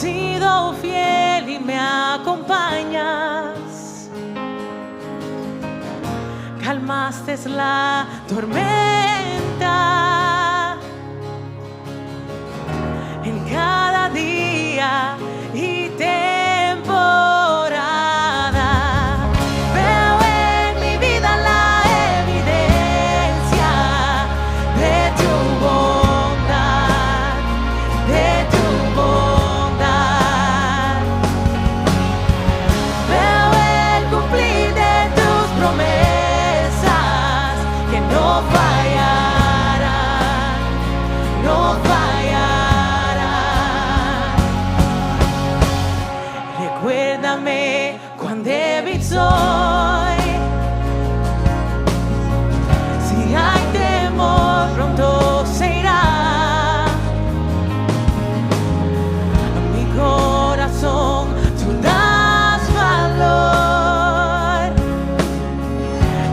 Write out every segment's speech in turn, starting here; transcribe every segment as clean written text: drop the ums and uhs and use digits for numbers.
sido fiel y me acompañas. Calmaste la tormenta en cada día y temporada. Veo en mi vida la evidencia de tu bondad, de tu bondad. Veo el cumplir de tus promesas que no fallarán, no fallarán. Recuérdame cuán débil soy. Si hay temor, pronto se irá. A mi corazón tú das valor.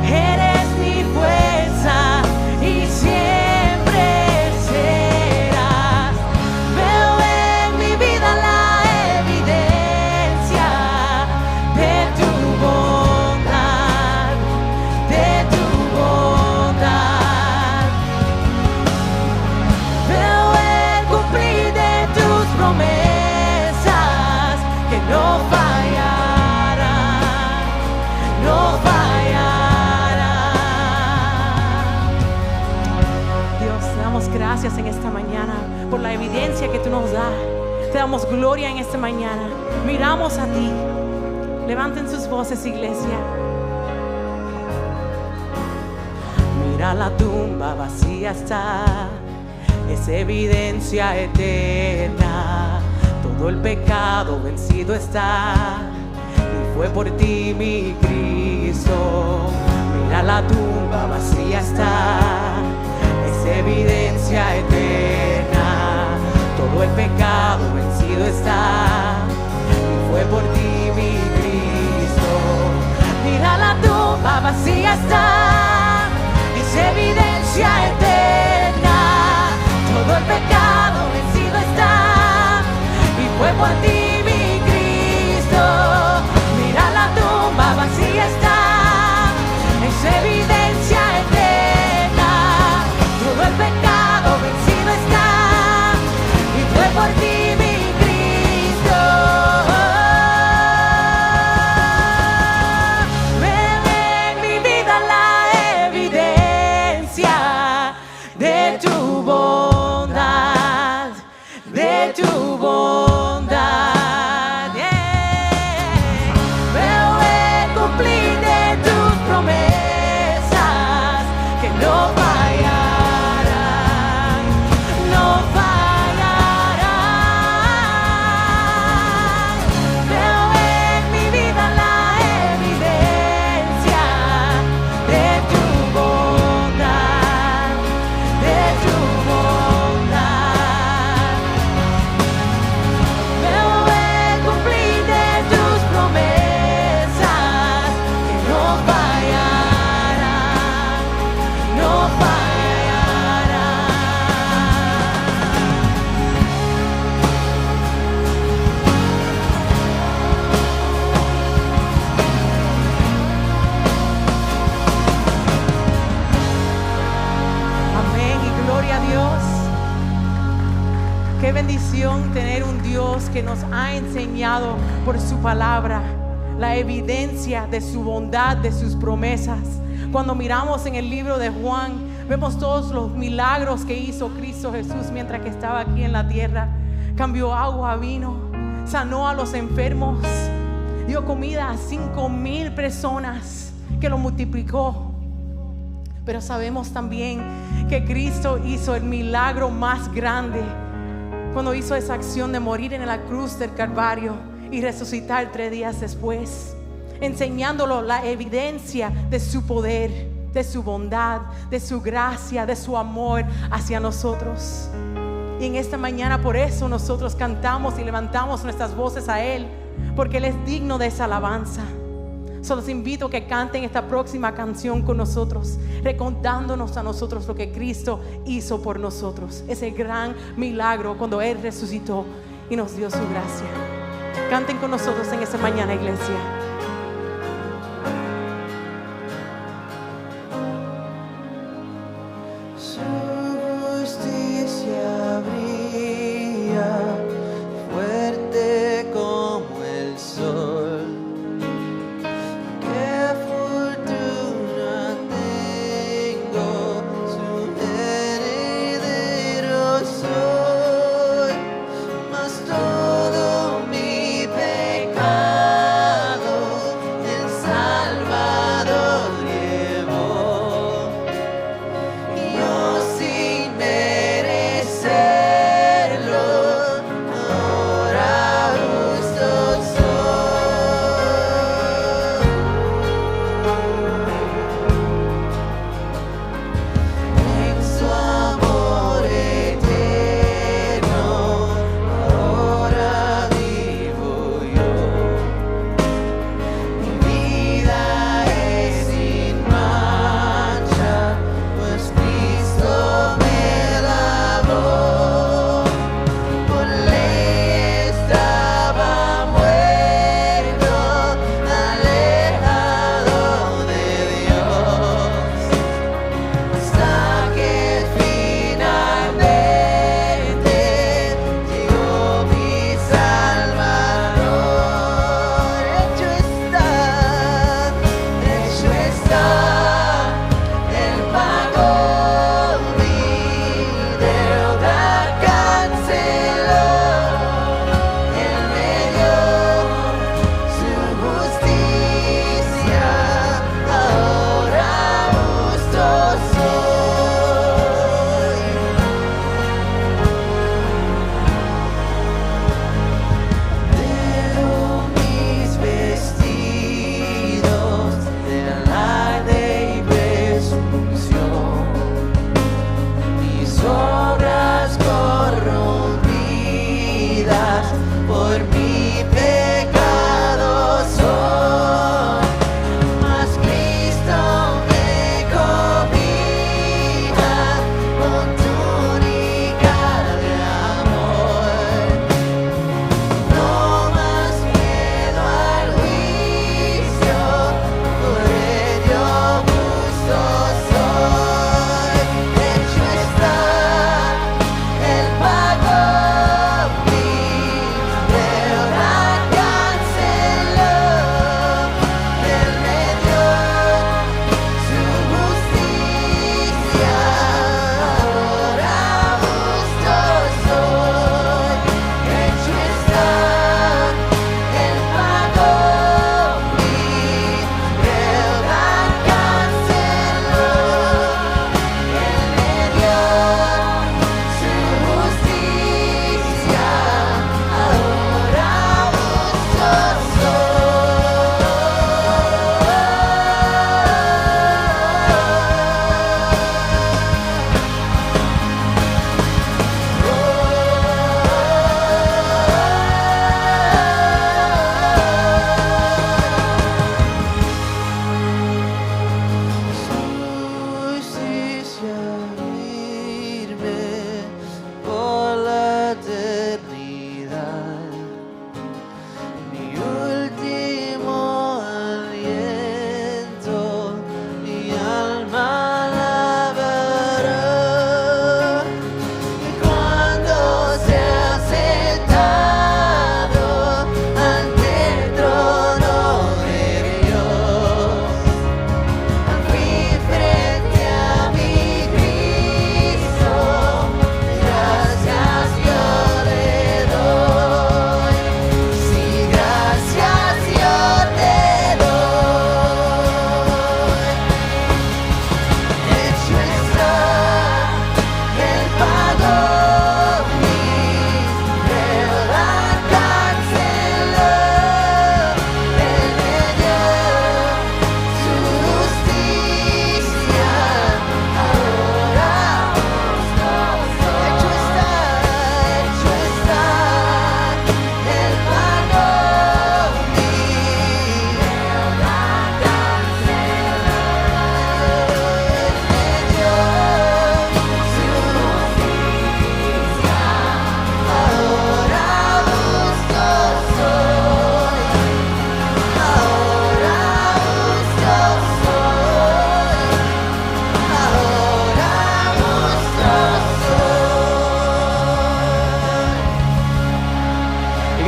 Eres mi fuerza y siempre serás. Veo en mi vida la evidencia de tu bondad, de tu bondad. Veo el cumplir de tus promesas que no fallarán, no fallarán. Dios, te damos gracias en esta mañana por la evidencia que tú nos das. Te damos gloria en esta mañana. Miramos a ti. Levanten sus voces, iglesia. Mira, la tumba vacía está, es evidencia eterna. Todo el pecado vencido está, y fue por ti mi Cristo. Mira, la tumba vacía está, es evidencia eterna. Todo el pecado vencido está, y fue por ti mi Cristo. Mira, la tumba vacía está, es evidencia eterna. Todo el pecado vencido está, y fue por ti mi Cristo. Mira, la tumba vacía está, es evidencia eterna. Todo el pecado vencido está, y fue por ti mi Cristo. Ven en mi vida la evidencia de tu bondad, de tu bondad. Yeah. Veo el cumplir de tus promesas que no fallarán, no fallarán. Veo en mi vida la evidencia de tu bondad, de tu bondad. Veo el cumplir de tus promesas que no fallarán, no fallarán. Amén y gloria a Dios. Qué bendición tener un Dios que nos ha enseñado por su palabra la evidencia de su bondad, de sus promesas. Cuando miramos en el libro de Juan, vemos todos los milagros que hizo Cristo Jesús mientras que estaba aquí en la tierra. Cambió agua a vino, sanó a los enfermos, dio comida a 5,000 personas, que lo multiplicó. Pero sabemos también que Cristo hizo el milagro más grande cuando hizo esa acción de morir en la cruz del Calvario y resucitar 3 días después, enseñándolo la evidencia de su poder, de su bondad, de su gracia, de su amor hacia nosotros. Y en esta mañana por eso nosotros cantamos y levantamos nuestras voces a Él, porque Él es digno de esa alabanza. Solo los invito a que canten esta próxima canción con nosotros, recordándonos a nosotros lo que Cristo hizo por nosotros, ese gran milagro cuando Él resucitó y nos dio su gracia. Canten con nosotros en esta mañana, iglesia.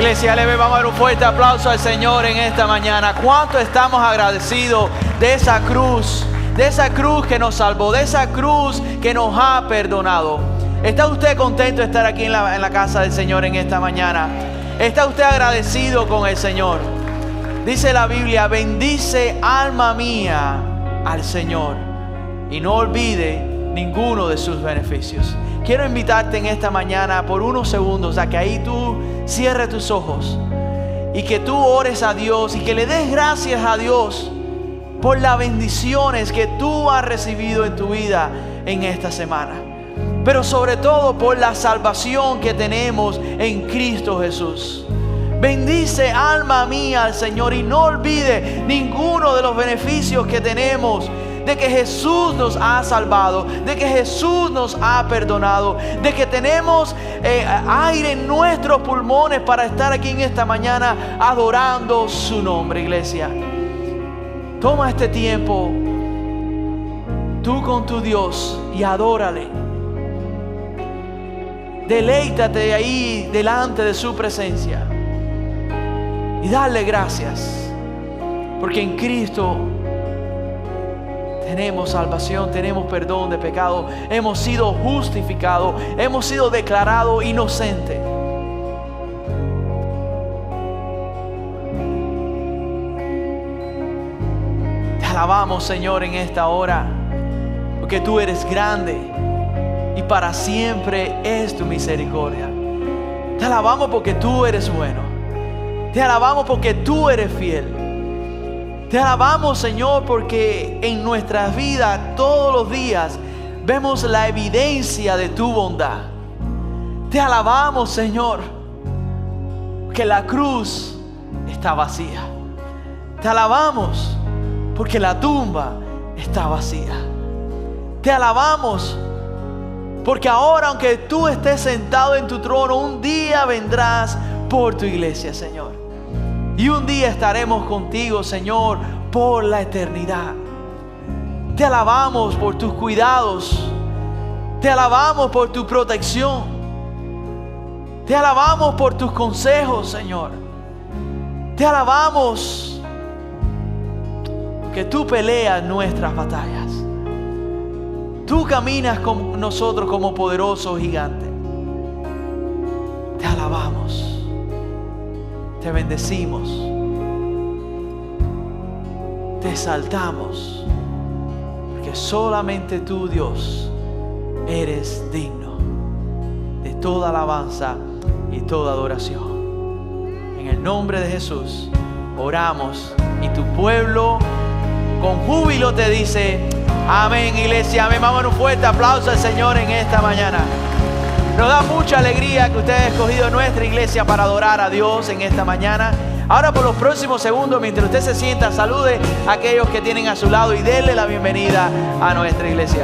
Iglesia LB, vamos a dar un fuerte aplauso al Señor en esta mañana. ¿Cuánto estamos agradecidos de esa cruz que nos salvó, de esa cruz que nos ha perdonado? ¿Está usted contento de estar aquí en la casa del Señor en esta mañana? ¿Está usted agradecido con el Señor? Dice la Biblia: bendice alma mía al Señor y no olvide ninguno de sus beneficios. Quiero invitarte en esta mañana por unos segundos a que ahí tú cierres tus ojos y que tú ores a Dios y que le des gracias a Dios por las bendiciones que tú has recibido en tu vida en esta semana, pero sobre todo por la salvación que tenemos en Cristo Jesús. Bendice alma mía al Señor y no olvide ninguno de los beneficios que tenemos, de que Jesús nos ha salvado, de que Jesús nos ha perdonado, de que tenemos aire en nuestros pulmones para estar aquí en esta mañana adorando su nombre. Iglesia, toma este tiempo tú con tu Dios y adórale. Deleítate ahí delante de su presencia y dale gracias, porque en Cristo tenemos salvación, tenemos perdón de pecado, hemos sido justificados, hemos sido declarados inocentes. Te alabamos, Señor, en esta hora, porque tú eres grande y para siempre es tu misericordia. Te alabamos porque tú eres bueno. Te alabamos porque tú eres fiel. Te alabamos, Señor, porque en nuestras vidas todos los días vemos la evidencia de tu bondad. Te alabamos, Señor, que la cruz está vacía. Te alabamos porque la tumba está vacía. Te alabamos porque ahora, aunque tú estés sentado en tu trono, un día vendrás por tu iglesia, Señor. Y un día estaremos contigo, Señor, por la eternidad. Te alabamos por tus cuidados. Te alabamos por tu protección. Te alabamos por tus consejos, Señor. Te alabamos que tú peleas nuestras batallas. Tú caminas con nosotros como poderoso gigante. Te alabamos. Te bendecimos, te exaltamos, porque solamente tú, Dios, eres digno de toda alabanza y toda adoración. En el nombre de Jesús oramos y tu pueblo con júbilo te dice amén. Iglesia, amén. Vamos a dar un fuerte aplauso al Señor en esta mañana. Nos da mucha alegría que usted haya escogido nuestra iglesia para adorar a Dios en esta mañana. Ahora, por los próximos segundos, mientras usted se sienta, salude a aquellos que tienen a su lado y denle la bienvenida a nuestra iglesia.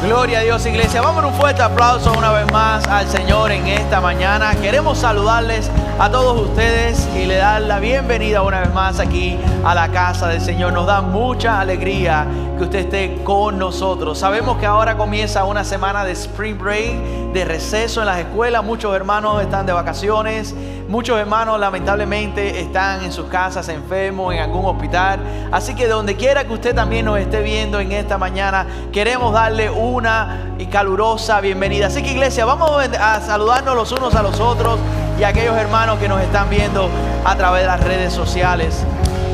Gloria a Dios, iglesia. Vamos a dar un fuerte aplauso una vez más al Señor en esta mañana. Queremos saludarles a todos ustedes y le dar la bienvenida una vez más aquí a la casa del Señor. Nos da mucha alegría que usted esté con nosotros. Sabemos que ahora comienza una semana de Spring Break, de receso en las escuelas. Muchos hermanos están de vacaciones. Muchos hermanos lamentablemente están en sus casas enfermos, en algún hospital. Así que donde quiera que usted también nos esté viendo en esta mañana, queremos darle una calurosa bienvenida. Así que, iglesia, vamos a saludarnos los unos a los otros y a aquellos hermanos que nos están viendo a través de las redes sociales.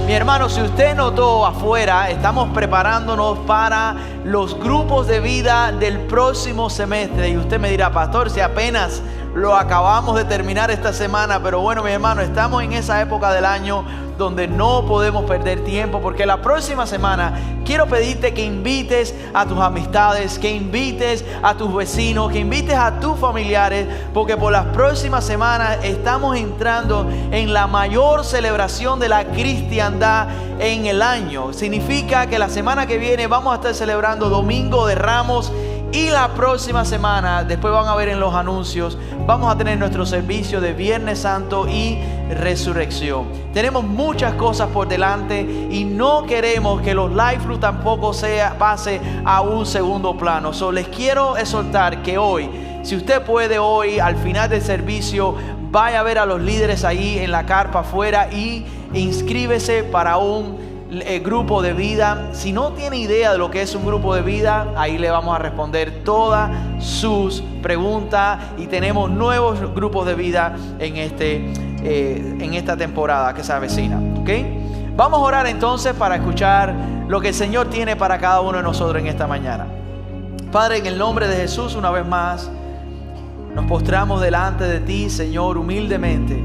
Mi hermano, si usted notó afuera, estamos preparándonos para los grupos de vida del próximo semestre. Y usted me dirá, pastor, si apenas lo acabamos de terminar esta semana, pero bueno, mi hermano, estamos en esa época del año donde no podemos perder tiempo, porque la próxima semana quiero pedirte que invites a tus amistades, que invites a tus vecinos, que invites a tus familiares, porque por las próximas semanas estamos entrando en la mayor celebración de la cristiandad en el año. Significa que la semana que viene vamos a estar celebrando Domingo de Ramos. Y la próxima semana, después van a ver en los anuncios, vamos a tener nuestro servicio de Viernes Santo y Resurrección. Tenemos muchas cosas por delante y no queremos que los Life Group tampoco pase a un segundo plano. Les quiero exhortar que hoy, si usted puede hoy, al final del servicio, vaya a ver a los líderes ahí en la carpa afuera y inscríbese para un grupo de vida. Si no tiene idea de lo que es un grupo de vida, ahí le vamos a responder todas sus preguntas y tenemos nuevos grupos de vida en esta temporada que se avecina. ¿Okay? Vamos a orar entonces para escuchar lo que el Señor tiene para cada uno de nosotros en esta mañana. Padre, en el nombre de Jesús, una vez más nos postramos delante de ti, Señor, humildemente,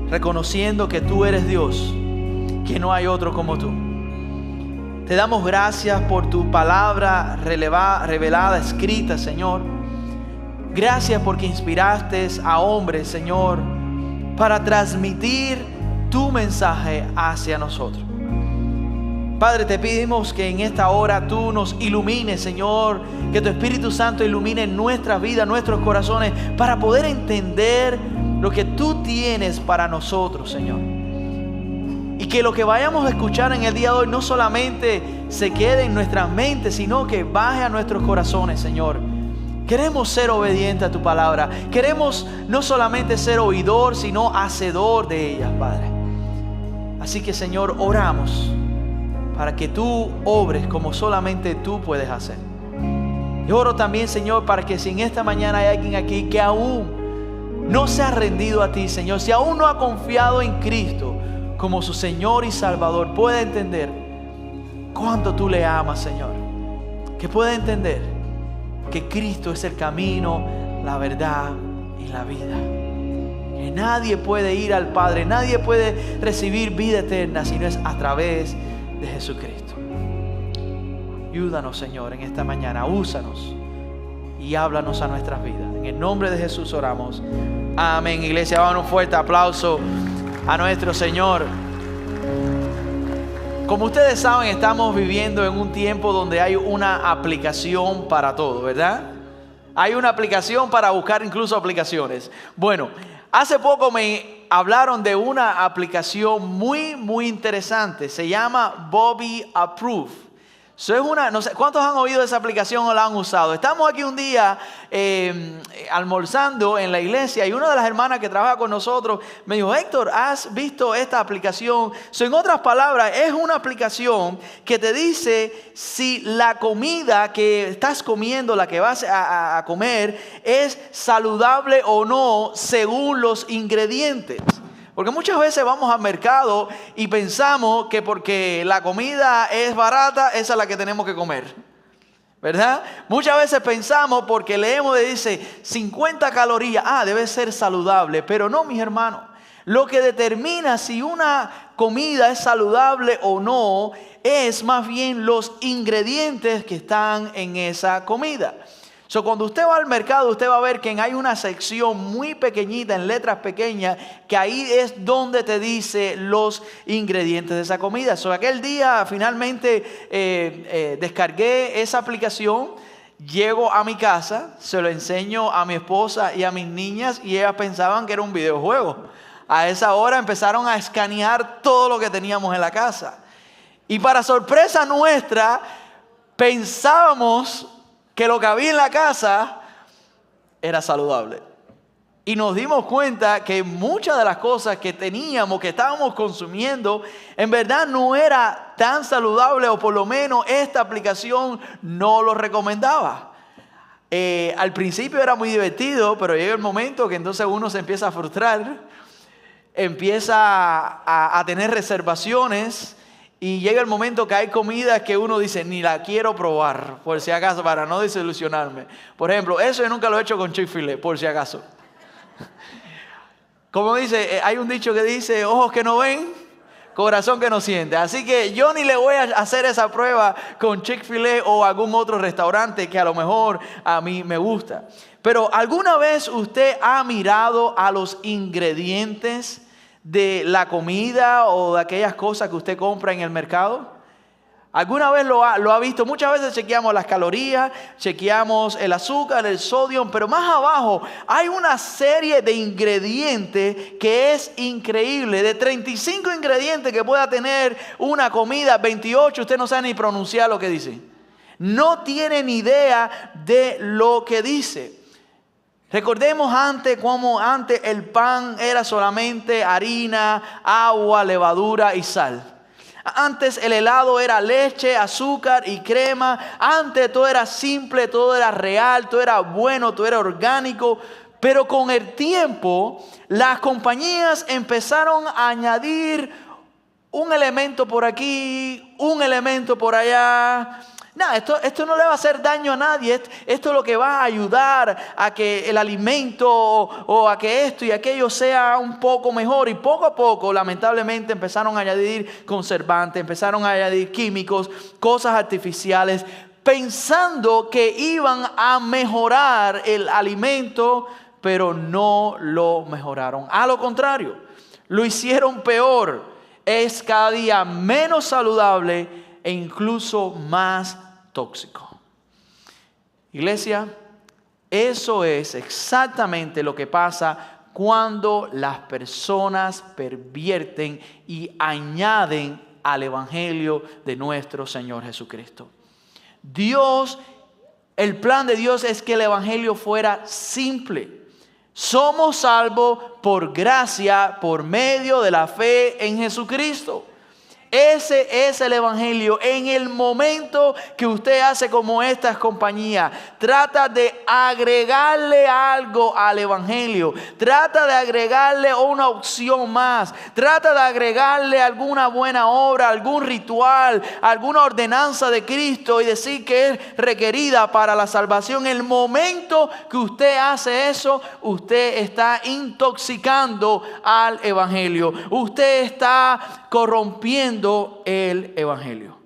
reconociendo que tú eres Dios, que no hay otro como tú. Te damos gracias por tu palabra revelada, escrita, Señor. Gracias porque inspiraste a hombres, Señor, para transmitir tu mensaje hacia nosotros. Padre, te pedimos que en esta hora tú nos ilumines, Señor, que tu Espíritu Santo ilumine nuestras vidas, nuestros corazones, para poder entender lo que tú tienes para nosotros, Señor. Y que lo que vayamos a escuchar en el día de hoy no solamente se quede en nuestras mentes, sino que baje a nuestros corazones, Señor. Queremos ser obedientes a tu palabra. Queremos no solamente ser oidor, sino hacedor de ellas, Padre. Así que, Señor, oramos para que tú obres como solamente tú puedes hacer. Y oro también, Señor, para que si en esta mañana hay alguien aquí que aún no se ha rendido a ti, Señor, si aún no ha confiado en Cristo como su Señor y Salvador, pueda entender cuánto tú le amas, Señor. Que pueda entender que Cristo es el camino, la verdad y la vida. Que nadie puede ir al Padre, nadie puede recibir vida eterna si no es a través de Jesucristo. Ayúdanos, Señor, en esta mañana. Úsanos y háblanos a nuestras vidas. En el nombre de Jesús oramos. Amén. Iglesia, vamos a dar un fuerte aplauso a nuestro Señor. Como ustedes saben, estamos viviendo en un tiempo donde hay una aplicación para todo, ¿verdad? Hay una aplicación para buscar incluso aplicaciones. Bueno, hace poco me hablaron de una aplicación muy interesante. Se llama Bobby Approve. Eso es no sé, ¿cuántos han oído de esa aplicación o la han usado? Estamos aquí un día almorzando en la iglesia y una de las hermanas que trabaja con nosotros me dijo: Héctor, ¿has visto esta aplicación? En otras palabras, es una aplicación que te dice si la comida que estás comiendo, la que vas a comer, es saludable o no según los ingredientes. Porque muchas veces vamos al mercado y pensamos que porque la comida es barata, esa es la que tenemos que comer, ¿verdad? Muchas veces pensamos porque leemos y dice 50 calorías, debe ser saludable. Pero no, mis hermanos, lo que determina si una comida es saludable o no es más bien los ingredientes que están en esa comida. Cuando usted va al mercado, usted va a ver que hay una sección muy pequeñita, en letras pequeñas, que ahí es donde te dice los ingredientes de esa comida. Aquel día finalmente descargué esa aplicación, llego a mi casa, se lo enseño a mi esposa y a mis niñas y ellas pensaban que era un videojuego. A esa hora empezaron a escanear todo lo que teníamos en la casa. Y para sorpresa nuestra, pensábamos que lo que había en la casa era saludable. Y nos dimos cuenta que muchas de las cosas que teníamos, que estábamos consumiendo, en verdad no era tan saludable, o por lo menos esta aplicación no lo recomendaba. Al principio era muy divertido, pero llega el momento que entonces uno se empieza a frustrar, empieza a tener reservaciones. Y llega el momento que hay comidas que uno dice, ni la quiero probar, por si acaso, para no desilusionarme. Por ejemplo, eso yo nunca lo he hecho con Chick-fil-A, por si acaso. Como dice, hay un dicho que dice, ojos que no ven, corazón que no siente. Así que yo ni le voy a hacer esa prueba con Chick-fil-A o algún otro restaurante que a lo mejor a mí me gusta. Pero ¿alguna vez usted ha mirado a los ingredientes de la comida o de aquellas cosas que usted compra en el mercado? ¿Alguna vez lo ha visto? Muchas veces chequeamos las calorías, chequeamos el azúcar, el sodio, pero más abajo hay una serie de ingredientes que es increíble. De 35 ingredientes que pueda tener una comida, 28 usted no sabe ni pronunciar lo que dice. No tiene ni idea de lo que dice. Recordemos cómo antes el pan era solamente harina, agua, levadura y sal. Antes el helado era leche, azúcar y crema. Antes todo era simple, todo era real, todo era bueno, todo era orgánico. Pero con el tiempo las compañías empezaron a añadir un elemento por aquí, un elemento por allá. Nada, esto no le va a hacer daño a nadie. Esto es lo que va a ayudar a que el alimento o a que esto y aquello sea un poco mejor. Y poco a poco, lamentablemente, empezaron a añadir conservantes, empezaron a añadir químicos, cosas artificiales, pensando que iban a mejorar el alimento, pero no lo mejoraron. A lo contrario, lo hicieron peor. Es cada día menos saludable e incluso más tóxico. Iglesia, eso es exactamente lo que pasa cuando las personas pervierten y añaden al evangelio de nuestro Señor Jesucristo. El plan de Dios es que el evangelio fuera simple. Somos salvos por gracia, por medio de la fe en Jesucristo. Ese es el evangelio. En el momento que usted hace como estas compañías, trata de agregarle algo al evangelio, trata de agregarle una opción más, trata de agregarle alguna buena obra, algún ritual, alguna ordenanza de Cristo y decir que es requerida para la salvación. En el momento que usted hace eso, usted está intoxicando al evangelio. Usted está corrompiendo el evangelio.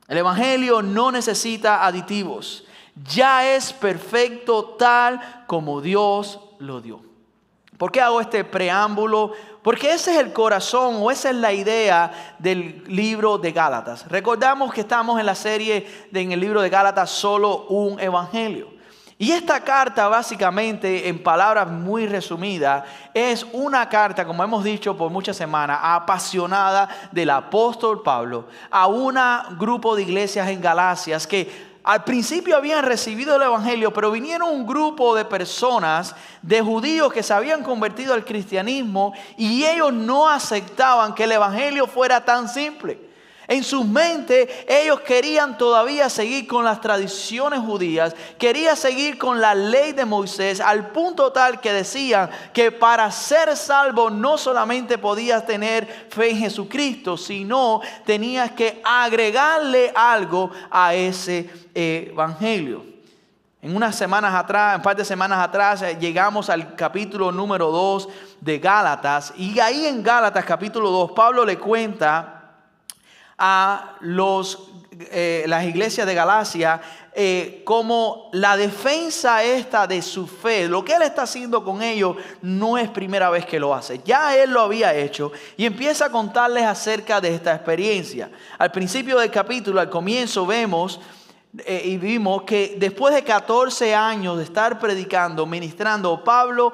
El evangelio no necesita aditivos. Ya es perfecto tal como Dios lo dio. ¿Por qué hago este preámbulo? Porque ese es el corazón o esa es la idea del libro de Gálatas. Recordamos que estamos en la serie en el libro de Gálatas, solo un evangelio. Y esta carta básicamente, en palabras muy resumidas, es una carta, como hemos dicho por muchas semanas, apasionada del apóstol Pablo a un grupo de iglesias en Galacias que al principio habían recibido el evangelio, pero vinieron un grupo de personas, de judíos que se habían convertido al cristianismo y ellos no aceptaban que el evangelio fuera tan simple. En sus mentes ellos querían todavía seguir con las tradiciones judías, querían seguir con la ley de Moisés, al punto tal que decían que para ser salvo no solamente podías tener fe en Jesucristo, sino tenías que agregarle algo a ese evangelio. En un par de semanas atrás llegamos al capítulo número 2 de Gálatas, y ahí en Gálatas capítulo 2 Pablo le cuenta a las iglesias de Galacia como la defensa esta de su fe. Lo que él está haciendo con ellos no es primera vez que lo hace. Ya él lo había hecho y empieza a contarles acerca de esta experiencia. Al principio del capítulo, al comienzo vimos que después de 14 años de estar predicando, ministrando, Pablo,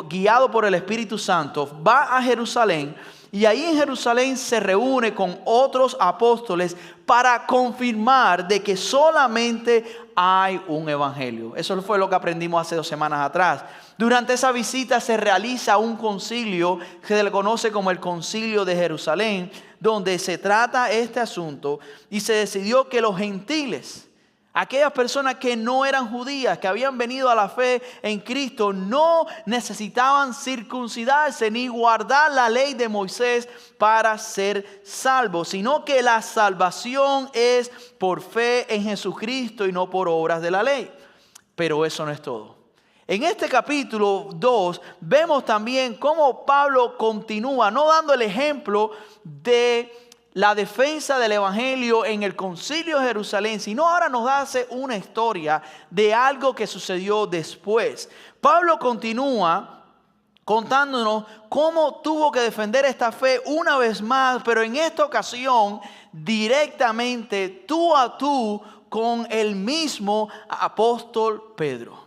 guiado por el Espíritu Santo, va a Jerusalén. Y ahí en Jerusalén se reúne con otros apóstoles para confirmar de que solamente hay un evangelio. Eso fue lo que aprendimos hace 2 semanas atrás. Durante esa visita se realiza un concilio que se le conoce como el Concilio de Jerusalén, donde se trata este asunto y se decidió que los gentiles, aquellas personas que no eran judías, que habían venido a la fe en Cristo, no necesitaban circuncidarse ni guardar la ley de Moisés para ser salvos, sino que la salvación es por fe en Jesucristo y no por obras de la ley. Pero eso no es todo. En este capítulo 2 vemos también cómo Pablo continúa, no dando el ejemplo de la defensa del evangelio en el concilio de Jerusalén, sino ahora nos hace una historia de algo que sucedió después. Pablo continúa contándonos cómo tuvo que defender esta fe una vez más, pero en esta ocasión directamente tú a tú con el mismo apóstol Pedro.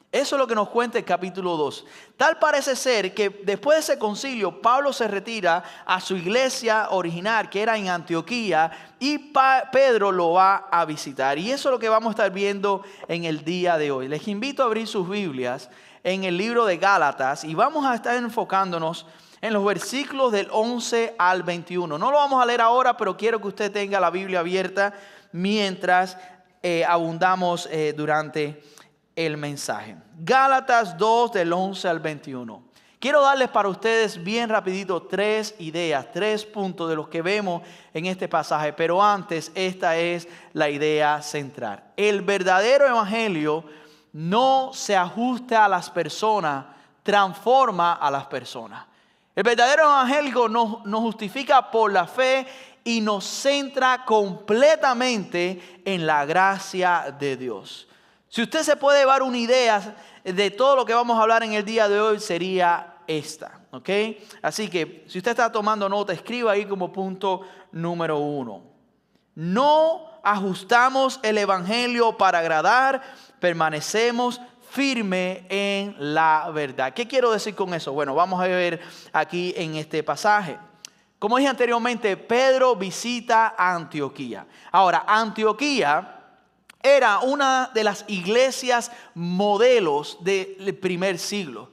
Eso es lo que nos cuenta el capítulo 2. Tal parece ser que después de ese concilio, Pablo se retira a su iglesia original, que era en Antioquía, y Pedro lo va a visitar. Y eso es lo que vamos a estar viendo en el día de hoy. Les invito a abrir sus Biblias en el libro de Gálatas y vamos a estar enfocándonos en los versículos del 11 al 21. No lo vamos a leer ahora, pero quiero que usted tenga la Biblia abierta mientras abundamos durante el mensaje. Gálatas 2 del 11 al 21. Quiero darles para ustedes bien rapidito 3 ideas, 3 puntos de los que vemos en este pasaje. Pero antes, esta es la idea central. El verdadero evangelio no se ajusta a las personas, transforma a las personas. El verdadero evangelio nos justifica por la fe y nos centra completamente en la gracia de Dios. Si usted se puede llevar una idea de todo lo que vamos a hablar en el día de hoy, sería esta, ¿ok? Así que si usted está tomando nota, escriba ahí como punto número 1. No ajustamos el evangelio para agradar, permanecemos firme en la verdad. ¿Qué quiero decir con eso? Bueno, vamos a ver aquí en este pasaje. Como dije anteriormente, Pedro visita a Antioquía. Ahora, Antioquía era una de las iglesias modelos del primer siglo.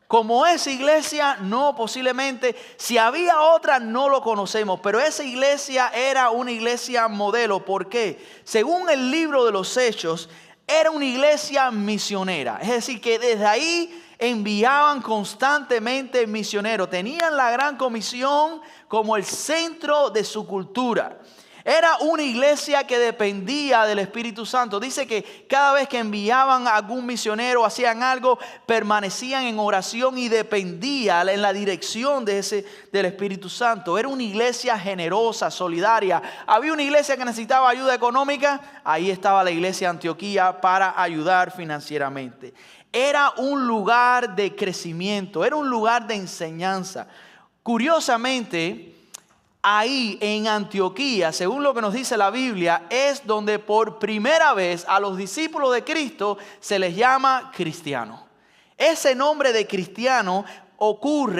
Como esa iglesia, no posiblemente, si había otra no lo conocemos, pero esa iglesia era una iglesia modelo. ¿Por qué? Según el libro de los Hechos, era una iglesia misionera. Es decir, que desde ahí enviaban constantemente misioneros. Tenían la gran comisión como el centro de su cultura. Era una iglesia que dependía del Espíritu Santo. Dice que cada vez que enviaban a algún misionero, hacían algo, permanecían en oración y dependían en la dirección del Espíritu Santo. Era una iglesia generosa, solidaria. Había una iglesia que necesitaba ayuda económica. Ahí estaba la iglesia de Antioquía para ayudar financieramente. Era un lugar de crecimiento, era un lugar de enseñanza. Curiosamente, ahí en Antioquía, según lo que nos dice la Biblia, es donde por primera vez a los discípulos de Cristo se les llama cristiano. Ese nombre de cristiano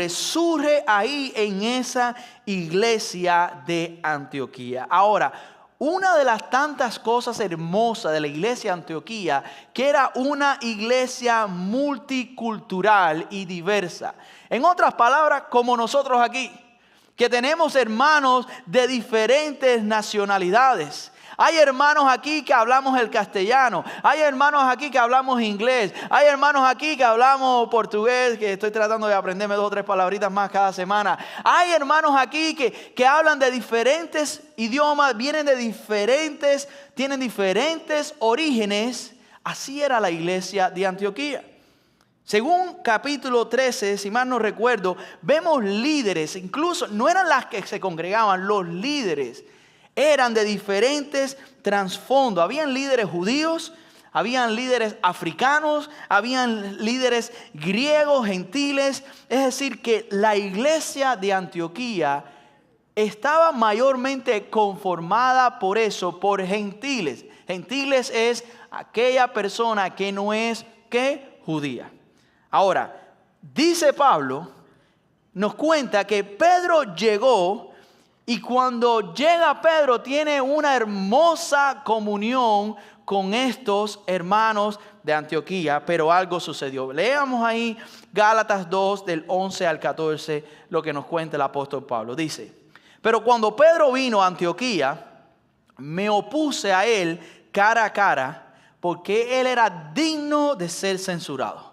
surge ahí en esa iglesia de Antioquía. Ahora, una de las tantas cosas hermosas de la iglesia de Antioquía, que era una iglesia multicultural y diversa. En otras palabras, como nosotros aquí, que tenemos hermanos de diferentes nacionalidades. Hay hermanos aquí que hablamos el castellano. Hay hermanos aquí que hablamos inglés. Hay hermanos aquí que hablamos portugués, que estoy tratando de aprenderme 2 o 3 palabritas más cada semana. Hay hermanos aquí que hablan de diferentes idiomas, tienen diferentes orígenes. Así era la iglesia de Antioquía. Según capítulo 13, si mal no recuerdo, vemos líderes, incluso no eran las que se congregaban, los líderes eran de diferentes trasfondos. Habían líderes judíos, habían líderes africanos, habían líderes griegos, gentiles. Es decir, que la iglesia de Antioquía estaba mayormente conformada por gentiles. Gentiles es aquella persona que no es judía. Ahora, dice Pablo, nos cuenta que Pedro llegó y cuando llega Pedro tiene una hermosa comunión con estos hermanos de Antioquía, pero algo sucedió. Leamos ahí Gálatas 2 del 11 al 14 lo que nos cuenta el apóstol Pablo. Dice, pero cuando Pedro vino a Antioquía, me opuse a él cara a cara porque él era digno de ser censurado.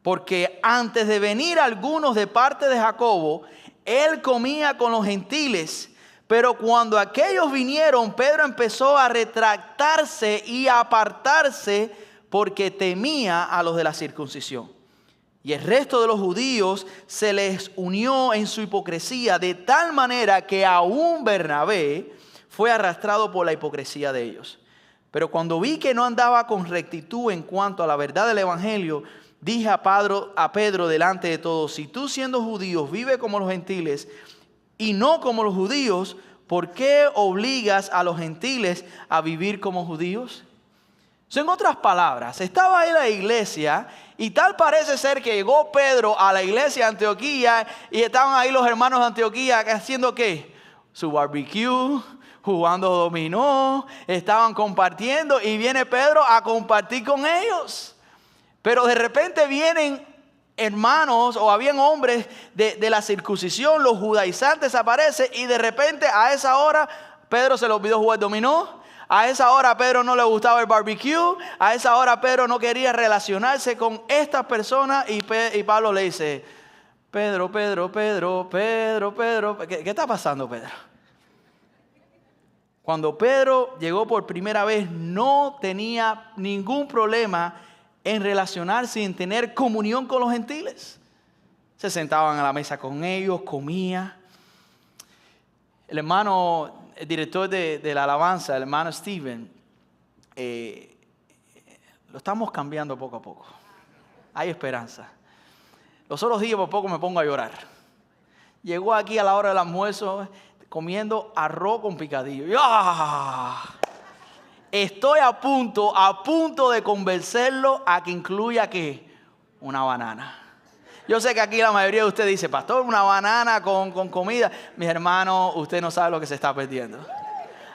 Porque antes de venir algunos de parte de Jacobo, él comía con los gentiles. Pero cuando aquellos vinieron, Pedro empezó a retractarse y a apartarse porque temía a los de la circuncisión. Y el resto de los judíos se les unió en su hipocresía, de tal manera que aún Bernabé fue arrastrado por la hipocresía de ellos. Pero cuando vi que no andaba con rectitud en cuanto a la verdad del evangelio, dije a Pedro delante de todos: si tú, siendo judío, vives como los gentiles y no como los judíos, ¿por qué obligas a los gentiles a vivir como judíos? En otras palabras, estaba ahí la iglesia y tal parece ser que llegó Pedro a la iglesia de Antioquía y estaban ahí los hermanos de Antioquía haciendo ¿qué? Su barbecue, jugando dominó, estaban compartiendo y viene Pedro a compartir con ellos. Pero de repente vienen hermanos o habían hombres de la circuncisión, los judaizantes aparecen y de repente a esa hora Pedro se le olvidó jugar dominó. A esa hora a Pedro no le gustaba el barbecue. A esa hora Pedro no quería relacionarse con estas personas. Y Pablo le dice: Pedro, ¿qué está pasando, Pedro? Cuando Pedro llegó por primera vez no tenía ningún problema en relacionarse y en tener comunión con los gentiles. Se sentaban a la mesa con ellos, comía. El hermano, el director de la alabanza, el hermano Steven, lo estamos cambiando poco a poco. Hay esperanza. Los otros días por poco me pongo a llorar. Llegó aquí a la hora del almuerzo comiendo arroz con picadillo. Estoy a punto de convencerlo a que incluya ¿qué? Una banana. Yo sé que aquí la mayoría de ustedes dice: pastor, una banana con comida. Mis hermanos, usted no sabe lo que se está perdiendo.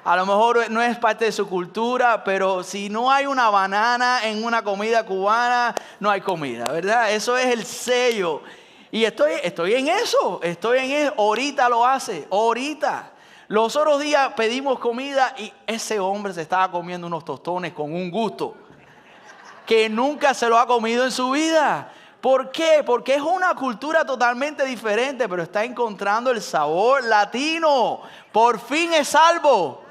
A lo mejor no es parte de su cultura, pero si no hay una banana en una comida cubana, no hay comida, ¿verdad? Eso es el sello. Y estoy en eso. Ahorita lo hace, ahorita. Los otros días pedimos comida y ese hombre se estaba comiendo unos tostones con un gusto que nunca se lo ha comido en su vida. ¿Por qué? Porque es una cultura totalmente diferente, pero está encontrando el sabor latino. Por fin es salvo.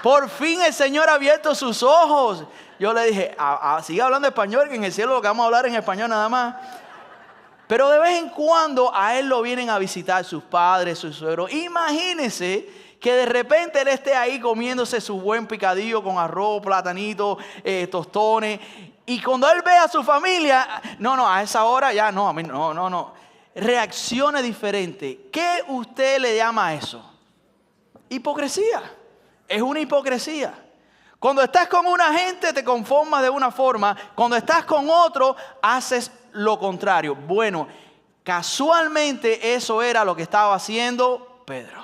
Por fin el Señor ha abierto sus ojos. Yo le dije: sigue hablando español, que en el cielo lo que vamos a hablar en español nada más. Pero de vez en cuando a él lo vienen a visitar sus padres, sus suegros. Imagínense que de repente él esté ahí comiéndose su buen picadillo con arroz, platanito, tostones. Y cuando él ve a su familia, a esa hora ya no, a mí no. Reaccione diferente. ¿Qué usted le llama a eso? Hipocresía. Es una hipocresía. Cuando estás con una gente te conformas de una forma. Cuando estás con otro haces lo contrario. Bueno, casualmente eso era lo que estaba haciendo Pedro.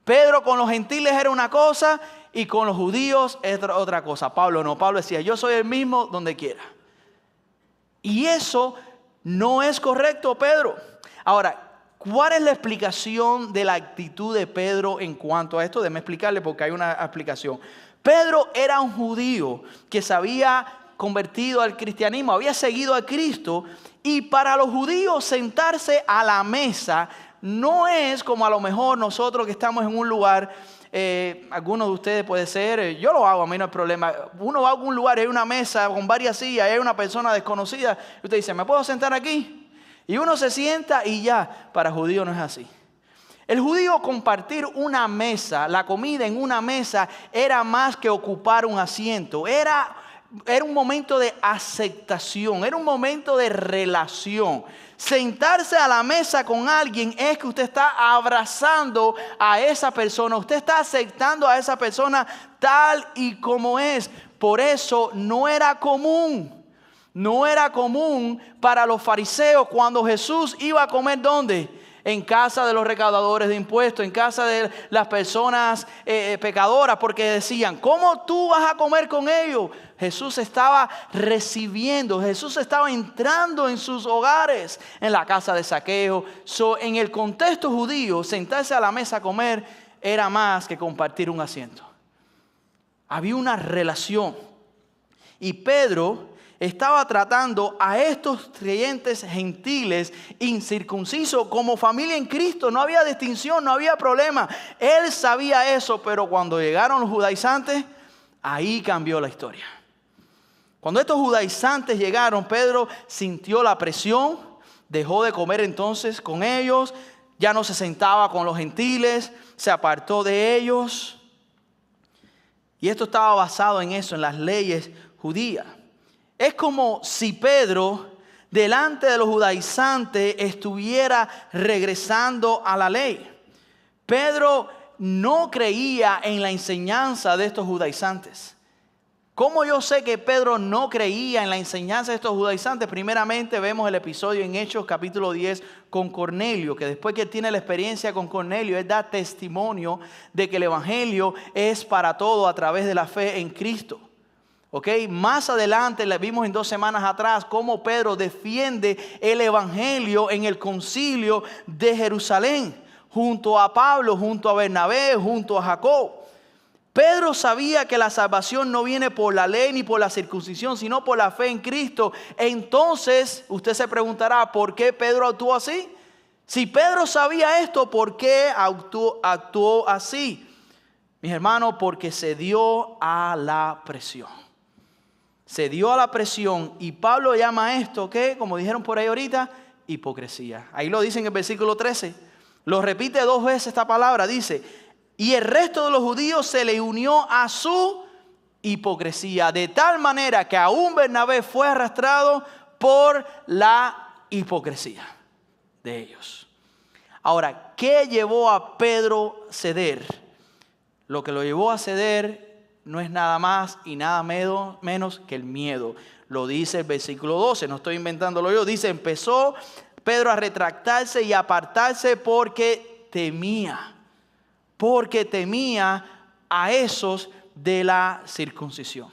Pedro con los gentiles era una cosa y con los judíos es otra cosa. Pablo no. Pablo decía: yo soy el mismo donde quiera. Y eso no es correcto, Pedro. Ahora, ¿cuál es la explicación de la actitud de Pedro en cuanto a esto? Déjame explicarle porque hay una explicación. Pedro era un judío que se había convertido al cristianismo, había seguido a Cristo. Y para los judíos sentarse a la mesa no es como a lo mejor nosotros que estamos en un lugar. Algunos de ustedes puede ser, yo lo hago, a mí no hay problema. Uno va a algún lugar y hay una mesa con varias sillas y hay una persona desconocida y usted dice: ¿me puedo sentar aquí? Y uno se sienta y ya. Para judío no es así. El judío compartir una mesa, la comida en una mesa, era más que ocupar un asiento. Era un momento de aceptación, era un momento de relación. Sentarse a la mesa con alguien es que usted está abrazando a esa persona, usted está aceptando a esa persona tal y como es. Por eso no era común para los fariseos cuando Jesús iba a comer, ¿dónde? En casa de los recaudadores de impuestos, en casa de las personas pecadoras, porque decían: ¿cómo tú vas a comer con ellos? Jesús estaba recibiendo, Jesús estaba entrando en sus hogares, en la casa de Zaqueo. En el contexto judío, sentarse a la mesa a comer era más que compartir un asiento. Había una relación. Y Pedro estaba tratando a estos creyentes gentiles incircuncisos como familia en Cristo. No había distinción, no había problema. Él sabía eso, pero cuando llegaron los judaizantes, ahí cambió la historia. Cuando estos judaizantes llegaron, Pedro sintió la presión, dejó de comer entonces con ellos, ya no se sentaba con los gentiles, se apartó de ellos. Y esto estaba basado en eso, en las leyes judías. Es como si Pedro, delante de los judaizantes, estuviera regresando a la ley. Pedro no creía en la enseñanza de estos judaizantes. ¿Cómo yo sé que Pedro no creía en la enseñanza de estos judaizantes? Primeramente vemos el episodio en Hechos capítulo 10 con Cornelio, que después que tiene la experiencia con Cornelio, él da testimonio de que el evangelio es para todo a través de la fe en Cristo. ¿Okay? Más adelante le vimos en 2 semanas atrás cómo Pedro defiende el evangelio en el concilio de Jerusalén, junto a Pablo, junto a Bernabé, junto a Jacob. Pedro sabía que la salvación no viene por la ley ni por la circuncisión, sino por la fe en Cristo. Entonces, usted se preguntará, ¿por qué Pedro actuó así? Si Pedro sabía esto, ¿por qué actuó así? Mis hermanos, porque se dio a la presión. Se dio a la presión y Pablo llama esto, ¿qué? Como dijeron por ahí ahorita, hipocresía. Ahí lo dice en el versículo 13. Lo repite 2 veces esta palabra, dice: y el resto de los judíos se le unió a su hipocresía, de tal manera que aún Bernabé fue arrastrado por la hipocresía de ellos. Ahora, ¿qué llevó a Pedro a ceder? Lo que lo llevó a ceder no es nada más y nada menos que el miedo. Lo dice el versículo 12, no estoy inventándolo yo. Dice, empezó Pedro a retractarse y a apartarse porque temía a esos de la circuncisión.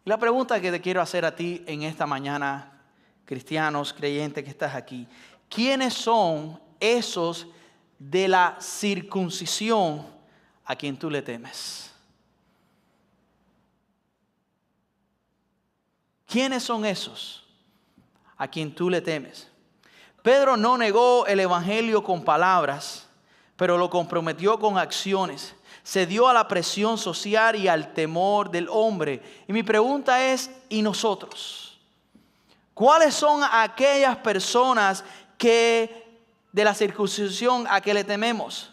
La pregunta que te quiero hacer a ti en esta mañana, cristianos, creyentes que estás aquí: ¿quiénes son esos de la circuncisión a quien tú le temes? ¿Quiénes son esos a quien tú le temes? Pedro no negó el evangelio con palabras, pero lo comprometió con acciones. Se dio a la presión social y al temor del hombre. Y mi pregunta es, ¿y nosotros? ¿Cuáles son aquellas personas que de la circuncisión a que le tememos?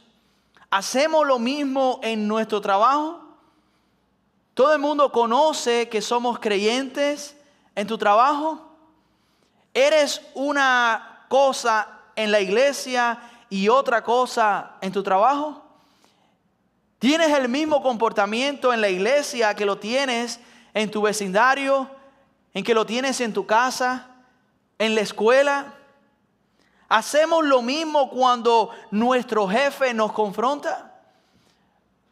¿Hacemos lo mismo en nuestro trabajo? ¿Todo el mundo conoce que somos creyentes en tu trabajo? ¿Eres una cosa en la iglesia y otra cosa en tu trabajo? ¿Tienes el mismo comportamiento en la iglesia que lo tienes en tu vecindario, en que lo tienes en tu casa, en la escuela? ¿Hacemos lo mismo cuando nuestro jefe nos confronta?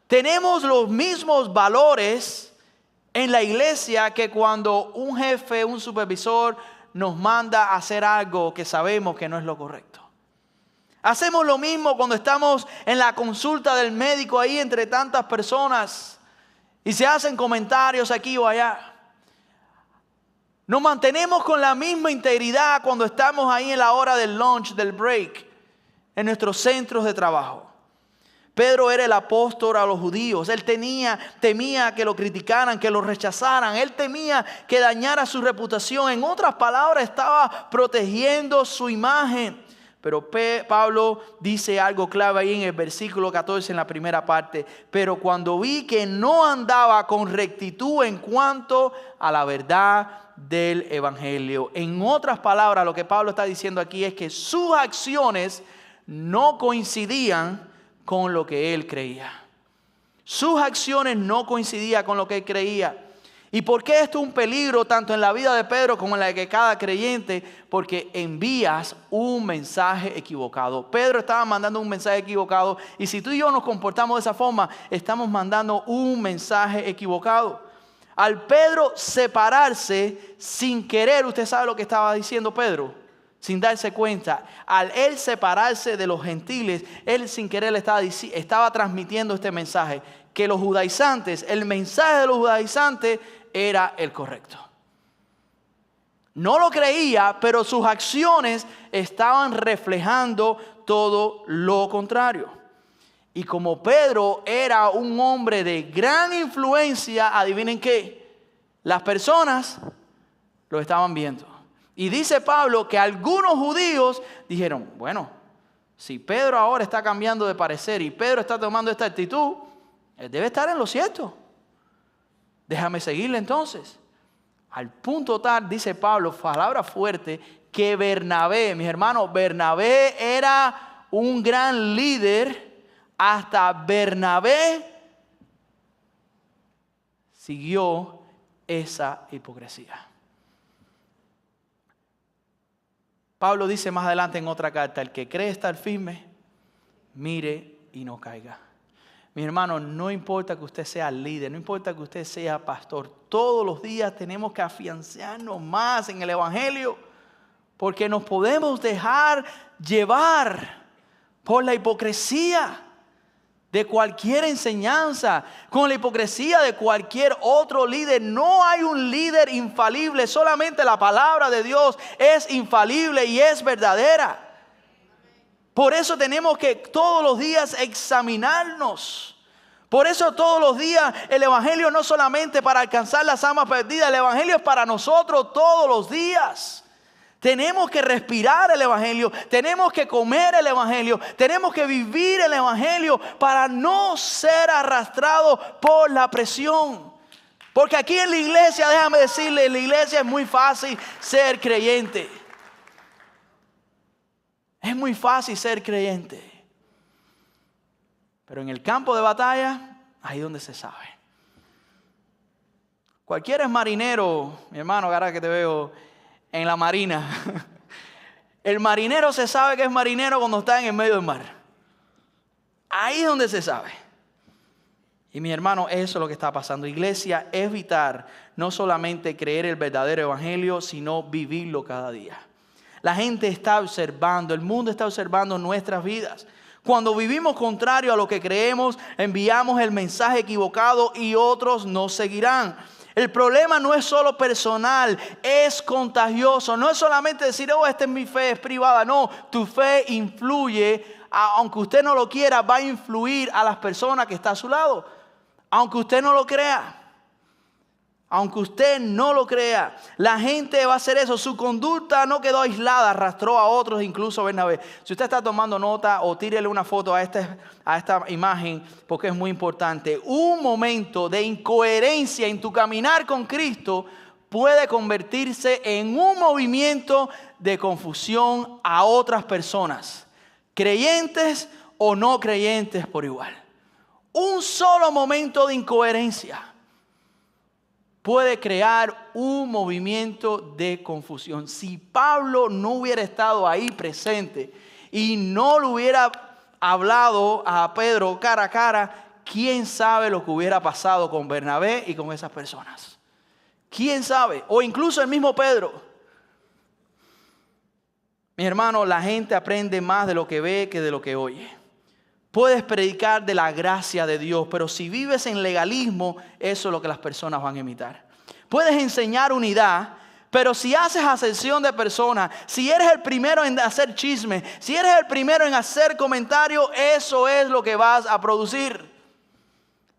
¿Tenemos los mismos valores en la iglesia que cuando un jefe, un supervisor nos manda a hacer algo que sabemos que no es lo correcto? Hacemos lo mismo cuando estamos en la consulta del médico ahí entre tantas personas y se hacen comentarios aquí o allá. Nos mantenemos con la misma integridad cuando estamos ahí en la hora del lunch, del break, en nuestros centros de trabajo. Pedro era el apóstol a los judíos. Él temía que lo criticaran, que lo rechazaran. Él temía que dañara su reputación. En otras palabras, estaba protegiendo su imagen. Pero Pablo dice algo clave ahí en el versículo 14 en la primera parte. Pero cuando vi que no andaba con rectitud en cuanto a la verdad del evangelio. En otras palabras, lo que Pablo está diciendo aquí es que sus acciones no coincidían con lo que él creía. Sus acciones no coincidían con lo que él creía. ¿Y por qué esto es un peligro tanto en la vida de Pedro como en la de cada creyente? Porque envías un mensaje equivocado. Pedro estaba mandando un mensaje equivocado y si tú y yo nos comportamos de esa forma, estamos mandando un mensaje equivocado. Al Pedro separarse sin querer, usted sabe lo que estaba diciendo Pedro, sin darse cuenta. Al él separarse de los gentiles, él sin querer estaba transmitiendo este mensaje, que los judaizantes, el mensaje de los judaizantes era el correcto. No lo creía, pero sus acciones estaban reflejando todo lo contrario. Y como Pedro era un hombre de gran influencia, adivinen qué, Las personas lo estaban viendo. Y dice Pablo que algunos judíos dijeron, bueno, si Pedro ahora está cambiando de parecer y Pedro está tomando esta actitud, él debe estar en lo cierto. Déjame seguirle entonces. Al punto tal, dice Pablo, palabra fuerte, que Bernabé, mis hermanos, Bernabé era un gran líder. Hasta Bernabé siguió esa hipocresía. Pablo dice más adelante en otra carta, el que cree estar firme, mire y no caiga. Mi hermano, no importa que usted sea líder, no importa que usted sea pastor, todos los días tenemos que afianzarnos más en el Evangelio, porque nos podemos dejar llevar por la hipocresía de cualquier enseñanza, con la hipocresía de cualquier otro líder. No hay un líder infalible, solamente la palabra de Dios es infalible y es verdadera. Por eso tenemos que todos los días examinarnos. Por eso todos los días el Evangelio no solamente para alcanzar las almas perdidas, el Evangelio es para nosotros todos los días. Tenemos que respirar el Evangelio, tenemos que comer el Evangelio, tenemos que vivir el Evangelio para no ser arrastrados por la presión. Porque aquí en la iglesia, déjame decirle, en la iglesia es muy fácil ser creyente. Es muy fácil ser creyente. Pero en el campo de batalla, ahí es donde se sabe. Cualquiera es marinero, mi hermano, ahora que te veo en la marina. El marinero se sabe que es marinero cuando está en el medio del mar. Ahí es donde se sabe. Y mi hermano, eso es lo que está pasando. Iglesia, evitar no solamente creer el verdadero evangelio, sino vivirlo cada día. La gente está observando, el mundo está observando nuestras vidas. Cuando vivimos contrario a lo que creemos, enviamos el mensaje equivocado y otros nos seguirán. El problema no es solo personal, es contagioso. No es solamente decir, oh, esta es mi fe, es privada. No, tu fe influye, aunque usted no lo quiera, va a influir a las personas que están a su lado. Aunque usted no lo crea. Aunque usted no lo crea, la gente va a hacer eso. Su conducta no quedó aislada, arrastró a otros, incluso a Bernabé. Si usted está tomando nota o tírele una foto a esta imagen, porque es muy importante. Un momento de incoherencia en tu caminar con Cristo puede convertirse en un movimiento de confusión a otras personas, creyentes o no creyentes por igual. Un solo momento de incoherencia puede crear un movimiento de confusión. Si Pablo no hubiera estado ahí presente y no le hubiera hablado a Pedro cara a cara, ¿quién sabe lo que hubiera pasado con Bernabé y con esas personas? ¿Quién sabe? O incluso el mismo Pedro. Mi hermano, la gente aprende más de lo que ve que de lo que oye. Puedes predicar de la gracia de Dios, pero si vives en legalismo, eso es lo que las personas van a imitar. Puedes enseñar unidad, pero si haces acepción de personas, si eres el primero en hacer chisme, si eres el primero en hacer comentarios, eso es lo que vas a producir.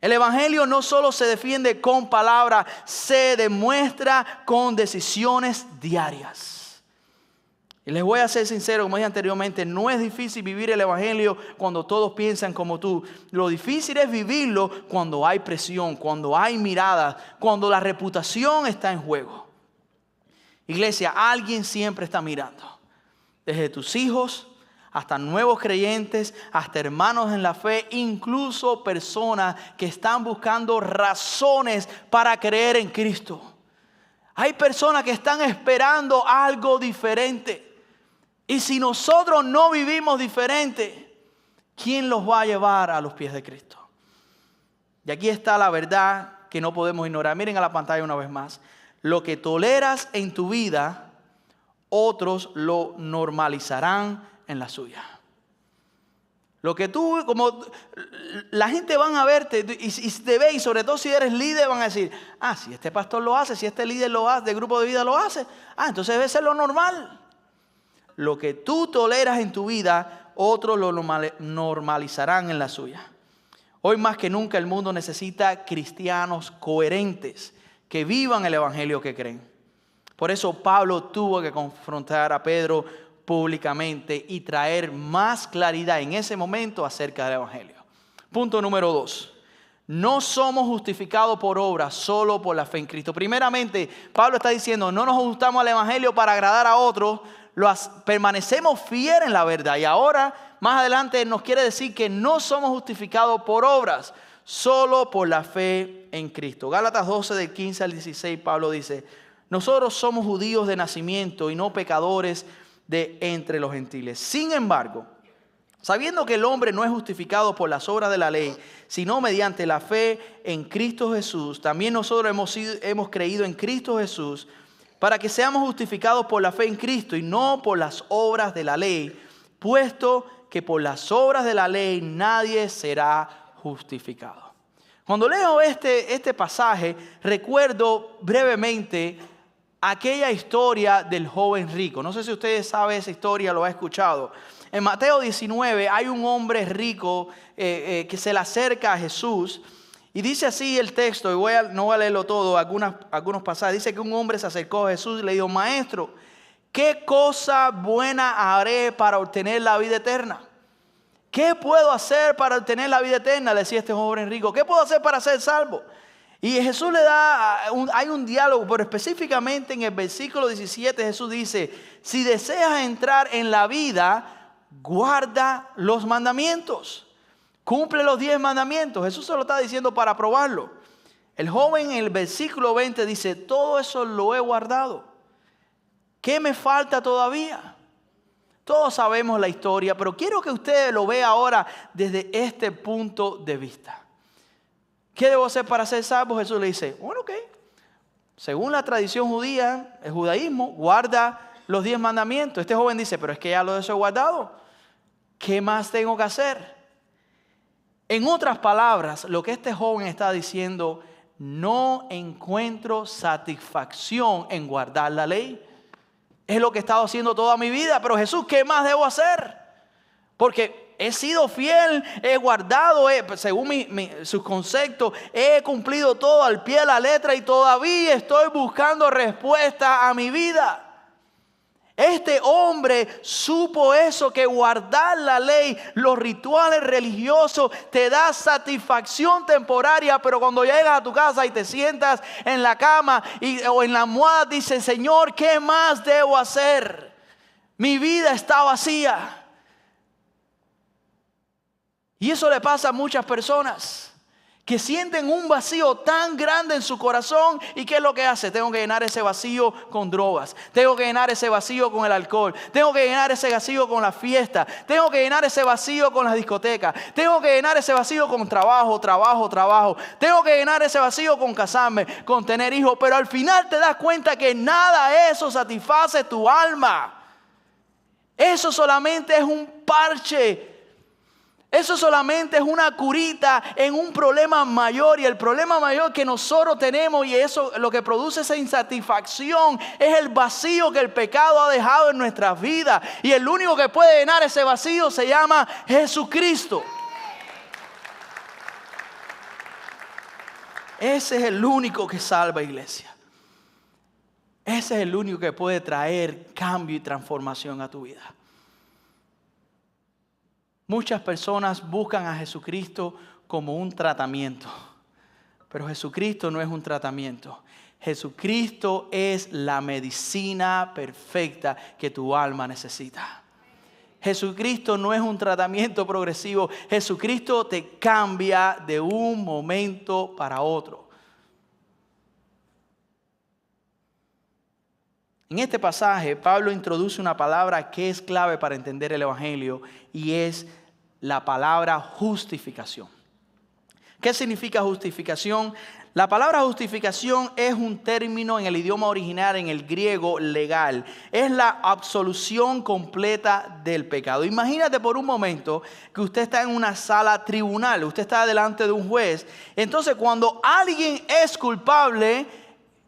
El evangelio no solo se defiende con palabras, se demuestra con decisiones diarias. Y les voy a ser sincero, como dije anteriormente, no es difícil vivir el evangelio cuando todos piensan como tú. Lo difícil es vivirlo cuando hay presión, cuando hay miradas, cuando la reputación está en juego. Iglesia, alguien siempre está mirando. Desde tus hijos hasta nuevos creyentes, hasta hermanos en la fe, incluso personas que están buscando razones para creer en Cristo. Hay personas que están esperando algo diferente. Y si nosotros no vivimos diferente, ¿quién los va a llevar a los pies de Cristo? Y aquí está la verdad que no podemos ignorar. Miren a la pantalla una vez más. Lo que toleras en tu vida, otros lo normalizarán en la suya. Lo que tú, como la gente van a verte y te ve, y sobre todo si eres líder, van a decir, si este pastor lo hace, si este líder lo hace, de grupo de vida lo hace, entonces debe ser lo normal. Lo que tú toleras en tu vida, otros lo normalizarán en la suya. Hoy más que nunca el mundo necesita cristianos coherentes, que vivan el evangelio que creen. Por eso Pablo tuvo que confrontar a Pedro públicamente y traer más claridad en ese momento acerca del evangelio. Punto número 2. No somos justificados por obras, solo por la fe en Cristo. Primeramente, Pablo está diciendo, no nos ajustamos al evangelio para agradar a otros, permanecemos fieles en la verdad. Y ahora, más adelante, nos quiere decir que no somos justificados por obras, solo por la fe en Cristo. Gálatas 12, del 15 al 16, Pablo dice, nosotros somos judíos de nacimiento y no pecadores de entre los gentiles. Sin embargo, sabiendo que el hombre no es justificado por las obras de la ley, sino mediante la fe en Cristo Jesús, también nosotros hemos creído en Cristo Jesús para que seamos justificados por la fe en Cristo y no por las obras de la ley, puesto que por las obras de la ley nadie será justificado. Cuando leo este pasaje, recuerdo brevemente aquella historia del joven rico. No sé si ustedes saben esa historia, lo han escuchado. En Mateo 19 hay un hombre rico que se le acerca a Jesús y dice así el texto, y no voy a leerlo todo, algunos pasajes. Dice que un hombre se acercó a Jesús y le dijo, Maestro, ¿qué cosa buena haré para obtener la vida eterna? ¿Qué puedo hacer para obtener la vida eterna? Le decía este joven rico. ¿Qué puedo hacer para ser salvo? Y Jesús le da, hay un diálogo, pero específicamente en el versículo 17 Jesús dice, si deseas entrar en la vida, guarda los mandamientos, cumple los 10 mandamientos. Jesús se lo está diciendo para probarlo. El joven en el versículo 20 dice, todo eso lo he guardado. ¿Qué me falta todavía? Todos sabemos la historia, pero quiero que usted lo vea ahora desde este punto de vista. ¿Qué debo hacer para ser salvo? Jesús le dice, bueno, ok. Según la tradición judía, el judaísmo, guarda los 10 mandamientos. Este joven dice, pero es que ya lo he guardado. ¿Qué más tengo que hacer? En otras palabras, lo que este joven está diciendo, no encuentro satisfacción en guardar la ley. Es lo que he estado haciendo toda mi vida, pero Jesús, ¿qué más debo hacer? Porque he sido fiel, he guardado, según sus conceptos, he cumplido todo al pie de la letra y todavía estoy buscando respuesta a mi vida. Este hombre supo eso, que guardar la ley, los rituales religiosos te da satisfacción temporaria, pero cuando llegas a tu casa y te sientas en la cama o en la almohada, dices, Señor, ¿qué más debo hacer? Mi vida está vacía. Y eso le pasa a muchas personas que sienten un vacío tan grande en su corazón. ¿Y qué es lo que hace? Tengo que llenar ese vacío con drogas. Tengo que llenar ese vacío con el alcohol. Tengo que llenar ese vacío con la fiesta. Tengo que llenar ese vacío con las discotecas. Tengo que llenar ese vacío con trabajo. Tengo que llenar ese vacío con casarme, con tener hijos. Pero al final te das cuenta que nada de eso satisface tu alma. Eso solamente es un parche. Eso solamente es una curita en un problema mayor. Y el problema mayor que nosotros tenemos, y eso lo que produce esa insatisfacción, es el vacío que el pecado ha dejado en nuestras vidas. Y el único que puede llenar ese vacío se llama Jesucristo. Ese es el único que salva, iglesia. Ese es el único que puede traer cambio y transformación a tu vida. Muchas personas buscan a Jesucristo como un tratamiento, pero Jesucristo no es un tratamiento. Jesucristo es la medicina perfecta que tu alma necesita. Jesucristo no es un tratamiento progresivo. Jesucristo te cambia de un momento para otro. En este pasaje, Pablo introduce una palabra que es clave para entender el Evangelio, y es la palabra justificación. ¿Qué significa justificación? La palabra justificación es un término en el idioma original, en el griego legal. Es la absolución completa del pecado. Imagínate por un momento que usted está en una sala tribunal, usted está delante de un juez. Entonces, cuando alguien es culpable,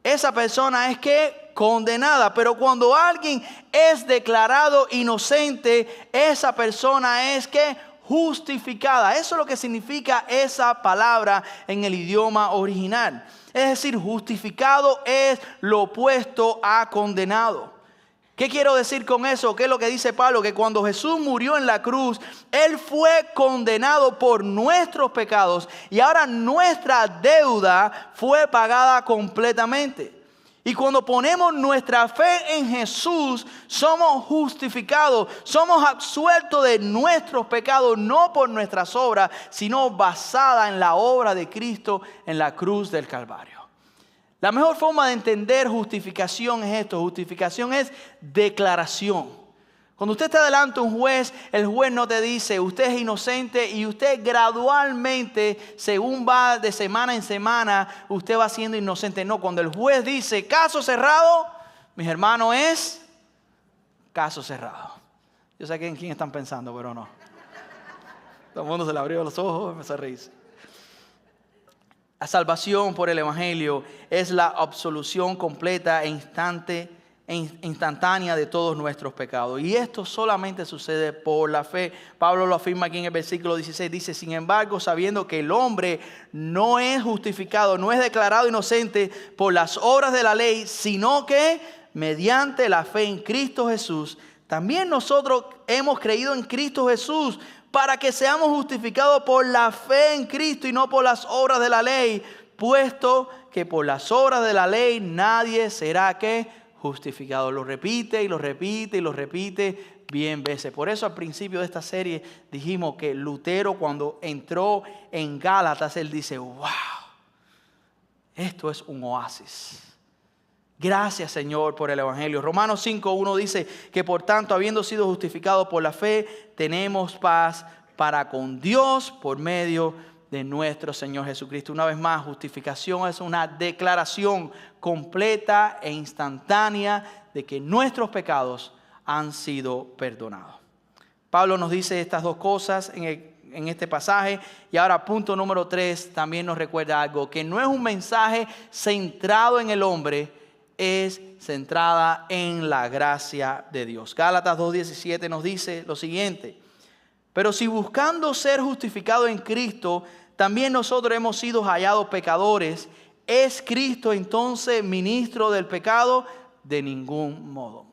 esa persona es que condenada, pero cuando alguien es declarado inocente, esa persona es que justificada. Eso es lo que significa esa palabra en el idioma original. Es decir, justificado es lo opuesto a condenado. ¿Qué quiero decir con eso? ¿Qué es lo que dice Pablo? Que cuando Jesús murió en la cruz, Él fue condenado por nuestros pecados y ahora nuestra deuda fue pagada completamente. Y cuando ponemos nuestra fe en Jesús, somos justificados, somos absueltos de nuestros pecados, no por nuestras obras, sino basada en la obra de Cristo en la cruz del Calvario. La mejor forma de entender justificación es esto. Justificación es declaración. Cuando usted está delante de un juez, el juez no te dice, usted es inocente, y usted gradualmente, según va de semana en semana, usted va siendo inocente. No, cuando el juez dice, caso cerrado, mis hermanos, es caso cerrado. Yo sé en quién están pensando, pero no. Todo el mundo se le abrió los ojos y empezó a reírse. La salvación por el Evangelio es la absolución completa e instantánea de todos nuestros pecados. Y esto solamente sucede por la fe. Pablo lo afirma aquí en el versículo 16. Dice, sin embargo, sabiendo que el hombre no es justificado, no es declarado inocente por las obras de la ley, sino que mediante la fe en Cristo Jesús, también nosotros hemos creído en Cristo Jesús, para que seamos justificados por la fe en Cristo y no por las obras de la ley, puesto que por las obras de la ley nadie será ¿qué? Justificado. Lo repite y lo repite y lo repite bien veces. Por eso al principio de esta serie dijimos que Lutero, cuando entró en Gálatas, él dice, wow, esto es un oasis. Gracias, Señor, por el Evangelio. Romanos 5:1 dice que por tanto, habiendo sido justificados por la fe, tenemos paz para con Dios por medio de nuestro Señor Jesucristo. Una vez más, justificación es una declaración completa e instantánea de que nuestros pecados han sido perdonados. Pablo nos dice estas dos cosas en este pasaje. Y ahora, punto número 3, también nos recuerda algo, que no es un mensaje centrado en el hombre, es centrada en la gracia de Dios. Gálatas 2:17 nos dice lo siguiente: pero si buscando ser justificados en Cristo, también nosotros hemos sido hallados pecadores, ¿es Cristo entonces ministro del pecado? De ningún modo.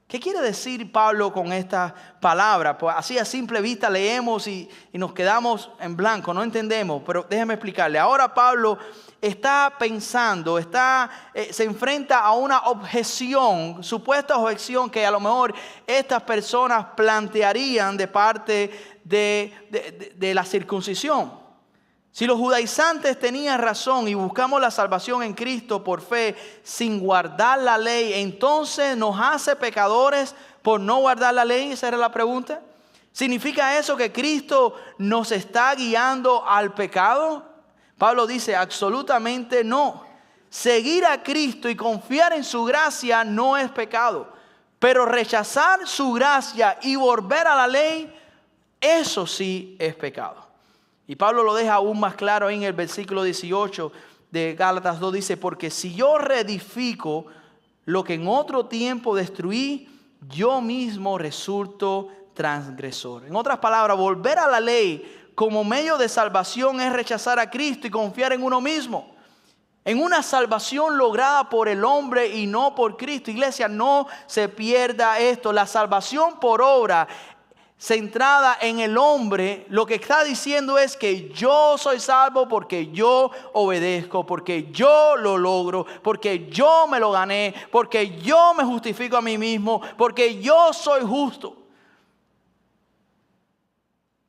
¿Qué quiere decir Pablo con esta palabra? Pues así a simple vista leemos y nos quedamos en blanco, no entendemos, pero déjeme explicarle. Ahora Pablo está pensando, se enfrenta a una objeción, supuesta objeción que a lo mejor estas personas plantearían de parte de la circuncisión. Si los judaizantes tenían razón y buscamos la salvación en Cristo por fe sin guardar la ley, entonces nos hace pecadores por no guardar la ley. Esa era la pregunta. ¿Significa eso que Cristo nos está guiando al pecado? Pablo dice absolutamente no. Seguir a Cristo y confiar en su gracia no es pecado, pero rechazar su gracia y volver a la ley, eso sí es pecado. Y Pablo lo deja aún más claro en el versículo 18 de Gálatas 2. Dice, porque si yo reedifico lo que en otro tiempo destruí, yo mismo resulto transgresor. En otras palabras, volver a la ley como medio de salvación es rechazar a Cristo y confiar en uno mismo. En una salvación lograda por el hombre y no por Cristo. Iglesia, no se pierda esto. La salvación por obra centrada en el hombre, lo que está diciendo es que yo soy salvo porque yo obedezco, porque yo lo logro, porque yo me lo gané, porque yo me justifico a mí mismo, porque yo soy justo.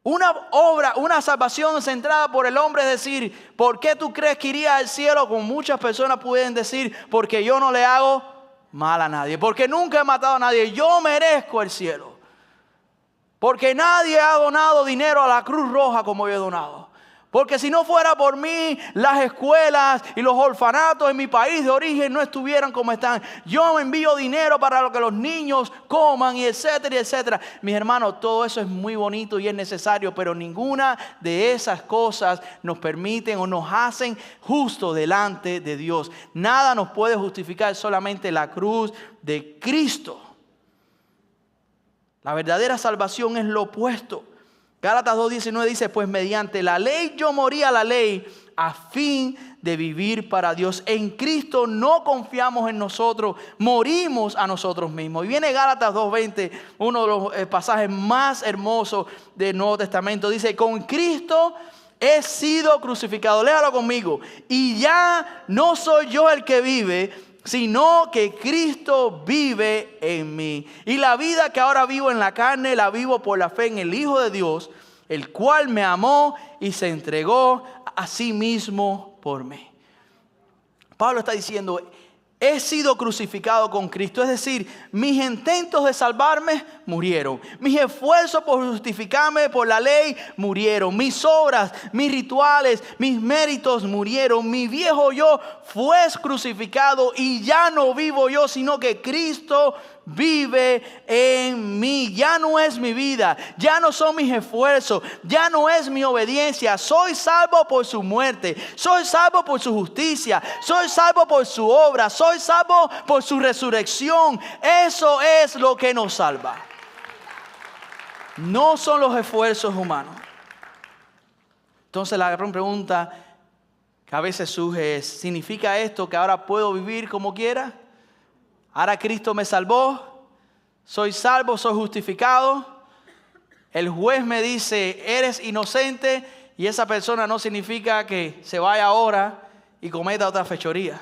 Una obra, una salvación centrada por el hombre, es decir, ¿por qué tú crees que iría al cielo? Como muchas personas pueden decir, porque yo no le hago mal a nadie, porque nunca he matado a nadie, yo merezco el cielo. Porque nadie ha donado dinero a la Cruz Roja como yo he donado. Porque si no fuera por mí, las escuelas y los orfanatos en mi país de origen no estuvieran como están. Yo envío dinero para que los niños coman y etcétera, etcétera. Mis hermanos, todo eso es muy bonito y es necesario, pero ninguna de esas cosas nos permiten o nos hacen justo delante de Dios. Nada nos puede justificar, solamente la cruz de Cristo. La verdadera salvación es lo opuesto. Gálatas 2:19 dice, pues mediante la ley yo morí a la ley a fin de vivir para Dios. En Cristo no confiamos en nosotros, morimos a nosotros mismos. Y viene Gálatas 2:20, uno de los pasajes más hermosos del Nuevo Testamento. Dice, con Cristo he sido crucificado. Léalo conmigo. Y ya no soy yo el que vive, sino que Cristo vive en mí. Y la vida que ahora vivo en la carne, la vivo por la fe en el Hijo de Dios, el cual me amó y se entregó a sí mismo por mí. Pablo está diciendo, he sido crucificado con Cristo. Es decir, mis intentos de salvarme murieron. Mis esfuerzos por justificarme por la ley murieron. Mis obras, mis rituales, mis méritos murieron. Mi viejo yo fue crucificado y ya no vivo yo, sino que Cristo vive en mí. Ya no es mi vida, ya no son mis esfuerzos, ya no es mi obediencia. Soy salvo por su muerte, soy salvo por su justicia, soy salvo por su obra, soy salvo por su resurrección. Eso es lo que nos salva. No son los esfuerzos humanos. Entonces la gran pregunta que a veces surge es, ¿significa esto que ahora puedo vivir como quiera? Ahora Cristo me salvó, soy salvo, soy justificado. El juez me dice, eres inocente, y esa persona no significa que se vaya ahora y cometa otra fechoría.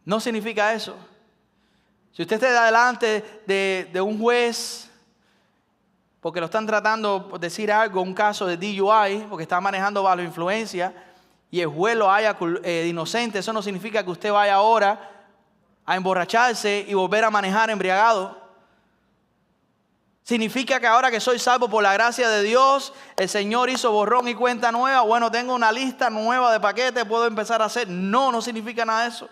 No significa eso. Si usted está delante de un juez, porque lo están tratando por decir algo, un caso de DUI, porque está manejando bajo influencia, y el juez lo haya inocente, eso no significa que usted vaya ahora a emborracharse y volver a manejar embriagado. Significa que ahora que soy salvo por la gracia de Dios, el Señor hizo borrón y cuenta nueva. Bueno, tengo una lista nueva de paquetes, puedo empezar a hacer. No significa nada de eso.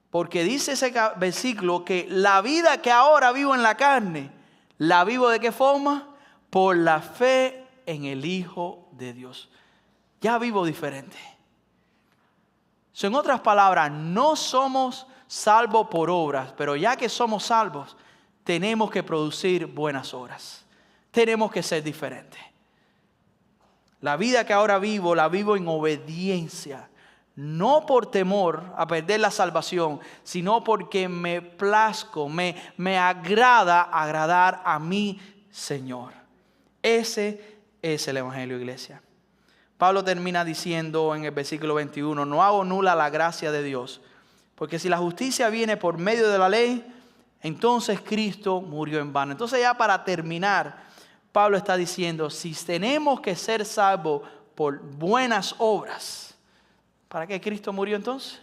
Porque dice ese versículo que la vida que ahora vivo en la carne, ¿la vivo de qué forma? Por la fe en el Hijo de Dios. Ya vivo diferente. En otras palabras, no somos salvos por obras, pero ya que somos salvos, tenemos que producir buenas obras. Tenemos que ser diferentes. La vida que ahora vivo, la vivo en obediencia. No por temor a perder la salvación, sino porque me plazco, me agrada agradar a mi Señor. Ese es el Evangelio, iglesia. Pablo termina diciendo en el versículo 21, no hago nula la gracia de Dios, porque si la justicia viene por medio de la ley, entonces Cristo murió en vano. Entonces ya para terminar, Pablo está diciendo, si tenemos que ser salvos por buenas obras, ¿para qué Cristo murió entonces?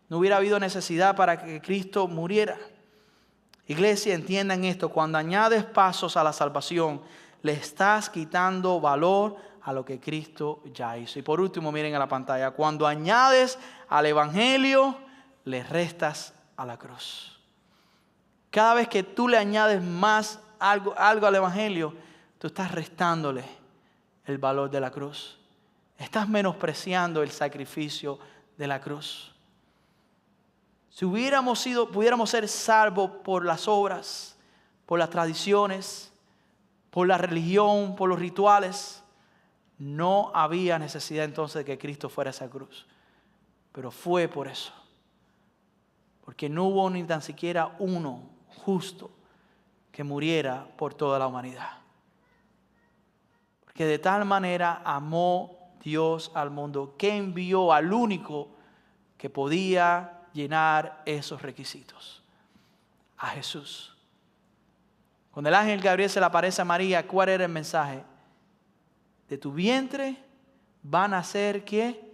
No hubiera habido necesidad para que Cristo muriera. Iglesia, entiendan esto, cuando añades pasos a la salvación, le estás quitando valor a lo que Cristo ya hizo. Y por último, miren a la pantalla, cuando añades al Evangelio, le restas a la cruz. Cada vez que tú le añades más algo al Evangelio, tú estás restándole el valor de la cruz. Estás menospreciando el sacrificio de la cruz. Si pudiéramos ser salvos por las obras, por las tradiciones, por la religión, por los rituales, no había necesidad entonces de que Cristo fuera a esa cruz. Pero fue por eso. Porque no hubo ni tan siquiera uno justo que muriera por toda la humanidad. Porque de tal manera amó Dios al mundo que envió al único que podía llenar esos requisitos, a Jesús. Cuando el ángel Gabriel se le aparece a María, ¿cuál era el mensaje? De tu vientre van a ser ¿qué?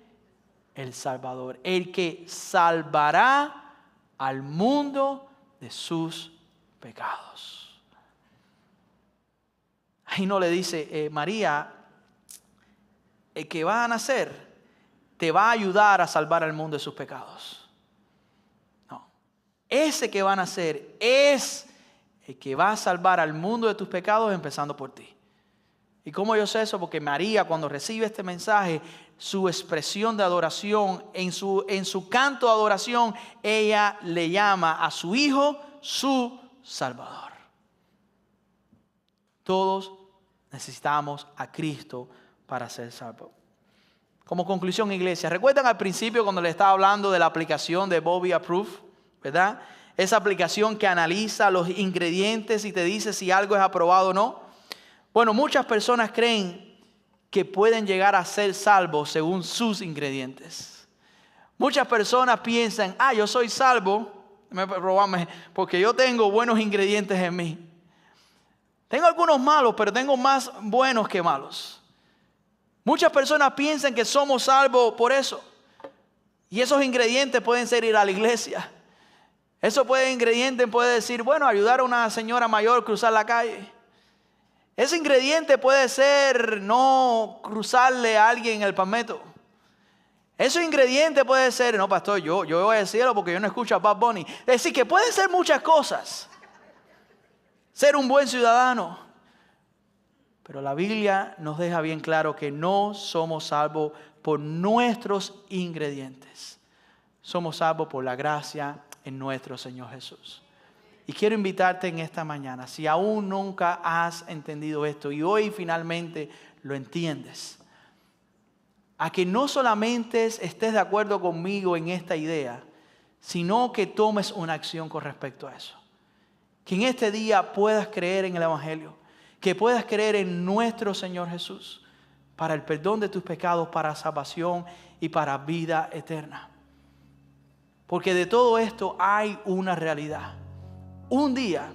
El Salvador, el que salvará al mundo de sus pecados. Ahí no le dice, María, el que va a nacer te va a ayudar a salvar al mundo de sus pecados. No, ese que va a nacer es el que va a salvar al mundo de tus pecados, empezando por ti. ¿Y cómo yo sé eso? Porque María, cuando recibe este mensaje, su expresión de adoración, en su canto de adoración, ella le llama a su hijo su Salvador. Todos necesitamos a Cristo para ser salvos. Como conclusión, iglesia, ¿recuerdan al principio cuando le estaba hablando de la aplicación de Bobby Approve? ¿Verdad? Esa aplicación que analiza los ingredientes y te dice si algo es aprobado o no. Bueno, muchas personas creen que pueden llegar a ser salvos según sus ingredientes. Muchas personas piensan, yo soy salvo, porque yo tengo buenos ingredientes en mí. Tengo algunos malos, pero tengo más buenos que malos. Muchas personas piensan que somos salvos por eso. Y esos ingredientes pueden ser ir a la iglesia. Esos ingredientes puede decir, bueno, ayudar a una señora mayor a cruzar la calle. Ese ingrediente puede ser no cruzarle a alguien el palmetto. Ese ingrediente puede ser, no pastor, yo voy al cielo porque yo no escucho a Bad Bunny. Es decir, que pueden ser muchas cosas. Ser un buen ciudadano. Pero la Biblia nos deja bien claro que no somos salvos por nuestros ingredientes. Somos salvos por la gracia en nuestro Señor Jesús. Y quiero invitarte en esta mañana, si aún nunca has entendido esto y hoy finalmente lo entiendes, a que no solamente estés de acuerdo conmigo en esta idea, sino que tomes una acción con respecto a eso. Que en este día puedas creer en el Evangelio, que puedas creer en nuestro Señor Jesús para el perdón de tus pecados, para salvación y para vida eterna. Porque de todo esto hay una realidad. Un día,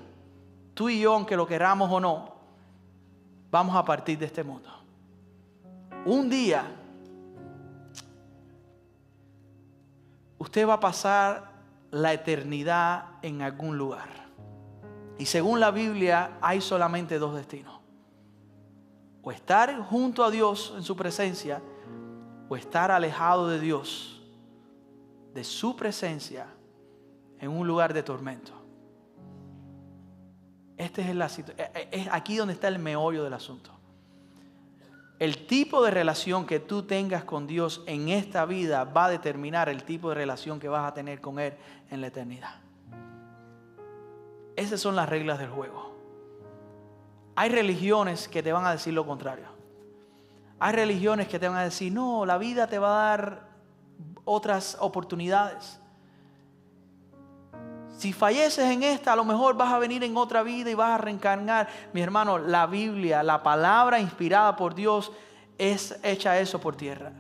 tú y yo, aunque lo queramos o no, vamos a partir de este mundo. Un día, usted va a pasar la eternidad en algún lugar. Y según la Biblia, hay solamente dos destinos. O estar junto a Dios en su presencia, o estar alejado de Dios, de su presencia, en un lugar de tormento. Es aquí donde está el meollo del asunto. El tipo de relación que tú tengas con Dios en esta vida va a determinar el tipo de relación que vas a tener con Él en la eternidad. Esas son las reglas del juego. Hay religiones que te van a decir lo contrario. Hay religiones que te van a decir, no, la vida te va a dar otras oportunidades. Si falleces en esta, a lo mejor vas a venir en otra vida y vas a reencarnar. Mi hermano, la Biblia, la palabra inspirada por Dios, es hecha eso por tierra.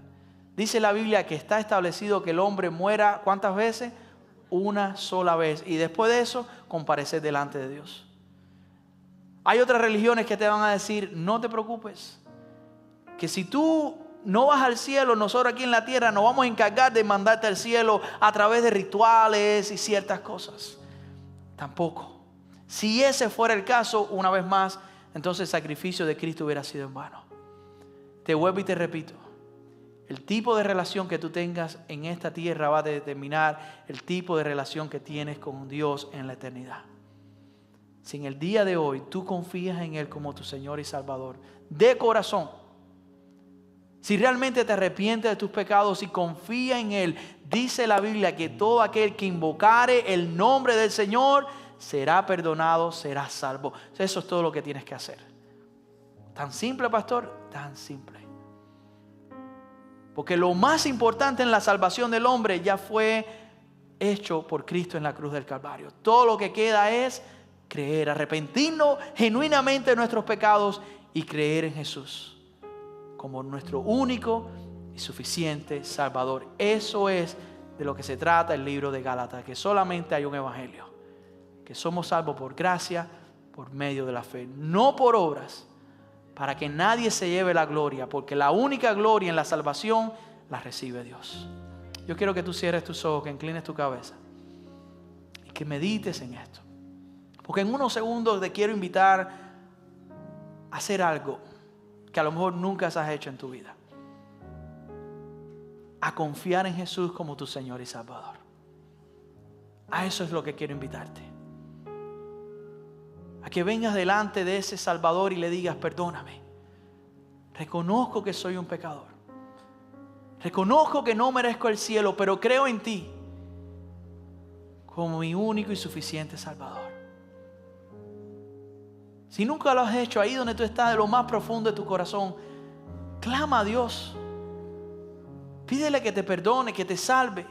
Dice la Biblia que está establecido que el hombre muera, ¿cuántas veces? Una sola vez. Y después de eso, comparecer delante de Dios. Hay otras religiones que te van a decir, no te preocupes, que si tú no vas al cielo, nosotros aquí en la tierra nos vamos a encargar de mandarte al cielo a través de rituales y ciertas cosas. Tampoco. Si ese fuera el caso, una vez más, entonces el sacrificio de Cristo hubiera sido en vano. Te vuelvo y te repito, el tipo de relación que tú tengas en esta tierra va a determinar el tipo de relación que tienes con Dios en la eternidad. Si en el día de hoy tú confías en Él como tu Señor y Salvador, de corazón, si realmente te arrepientes de tus pecados y confía en Él, dice la Biblia que todo aquel que invocare el nombre del Señor será perdonado, será salvo. Eso es todo lo que tienes que hacer. ¿Tan simple, pastor? Tan simple. Porque lo más importante en la salvación del hombre ya fue hecho por Cristo en la cruz del Calvario. Todo lo que queda es creer, arrepentirnos genuinamente de nuestros pecados y creer en Jesús como nuestro único y suficiente Salvador. Eso es de lo que se trata el libro de Gálatas, que solamente hay un evangelio, que somos salvos por gracia, por medio de la fe, no por obras, para que nadie se lleve la gloria, porque la única gloria en la salvación la recibe Dios. Yo quiero que tú cierres tus ojos, que inclines tu cabeza y que medites en esto, porque en unos segundos te quiero invitar a hacer algo que a lo mejor nunca has hecho en tu vida. A confiar en Jesús como tu Señor y Salvador. A eso es lo que quiero invitarte. A que vengas delante de ese Salvador y le digas, perdóname. Reconozco que soy un pecador. Reconozco que no merezco el cielo, pero creo en ti como mi único y suficiente Salvador. Si nunca lo has hecho, ahí donde tú estás, de lo más profundo de tu corazón, clama a Dios. Pídele que te perdone, que te salve,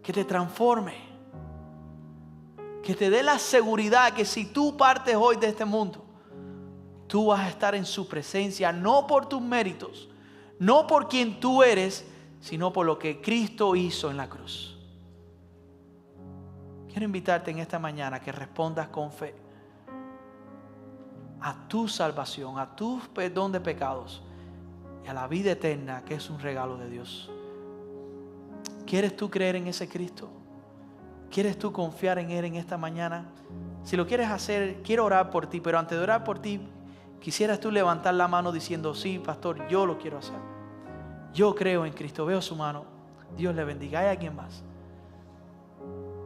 que te transforme, que te dé la seguridad que si tú partes hoy de este mundo, tú vas a estar en su presencia, no por tus méritos, no por quien tú eres, sino por lo que Cristo hizo en la cruz. Quiero invitarte en esta mañana a que respondas con fe a tu salvación, a tu perdón de pecados y a la vida eterna, que es un regalo de Dios. ¿Quieres tú creer en ese Cristo? ¿Quieres tú confiar en Él en esta mañana? Si lo quieres hacer, quiero orar por ti, pero antes de orar por ti, quisieras tú levantar la mano diciendo: sí, pastor, yo lo quiero hacer. Yo creo en Cristo. Veo su mano. Dios le bendiga. ¿Hay alguien más?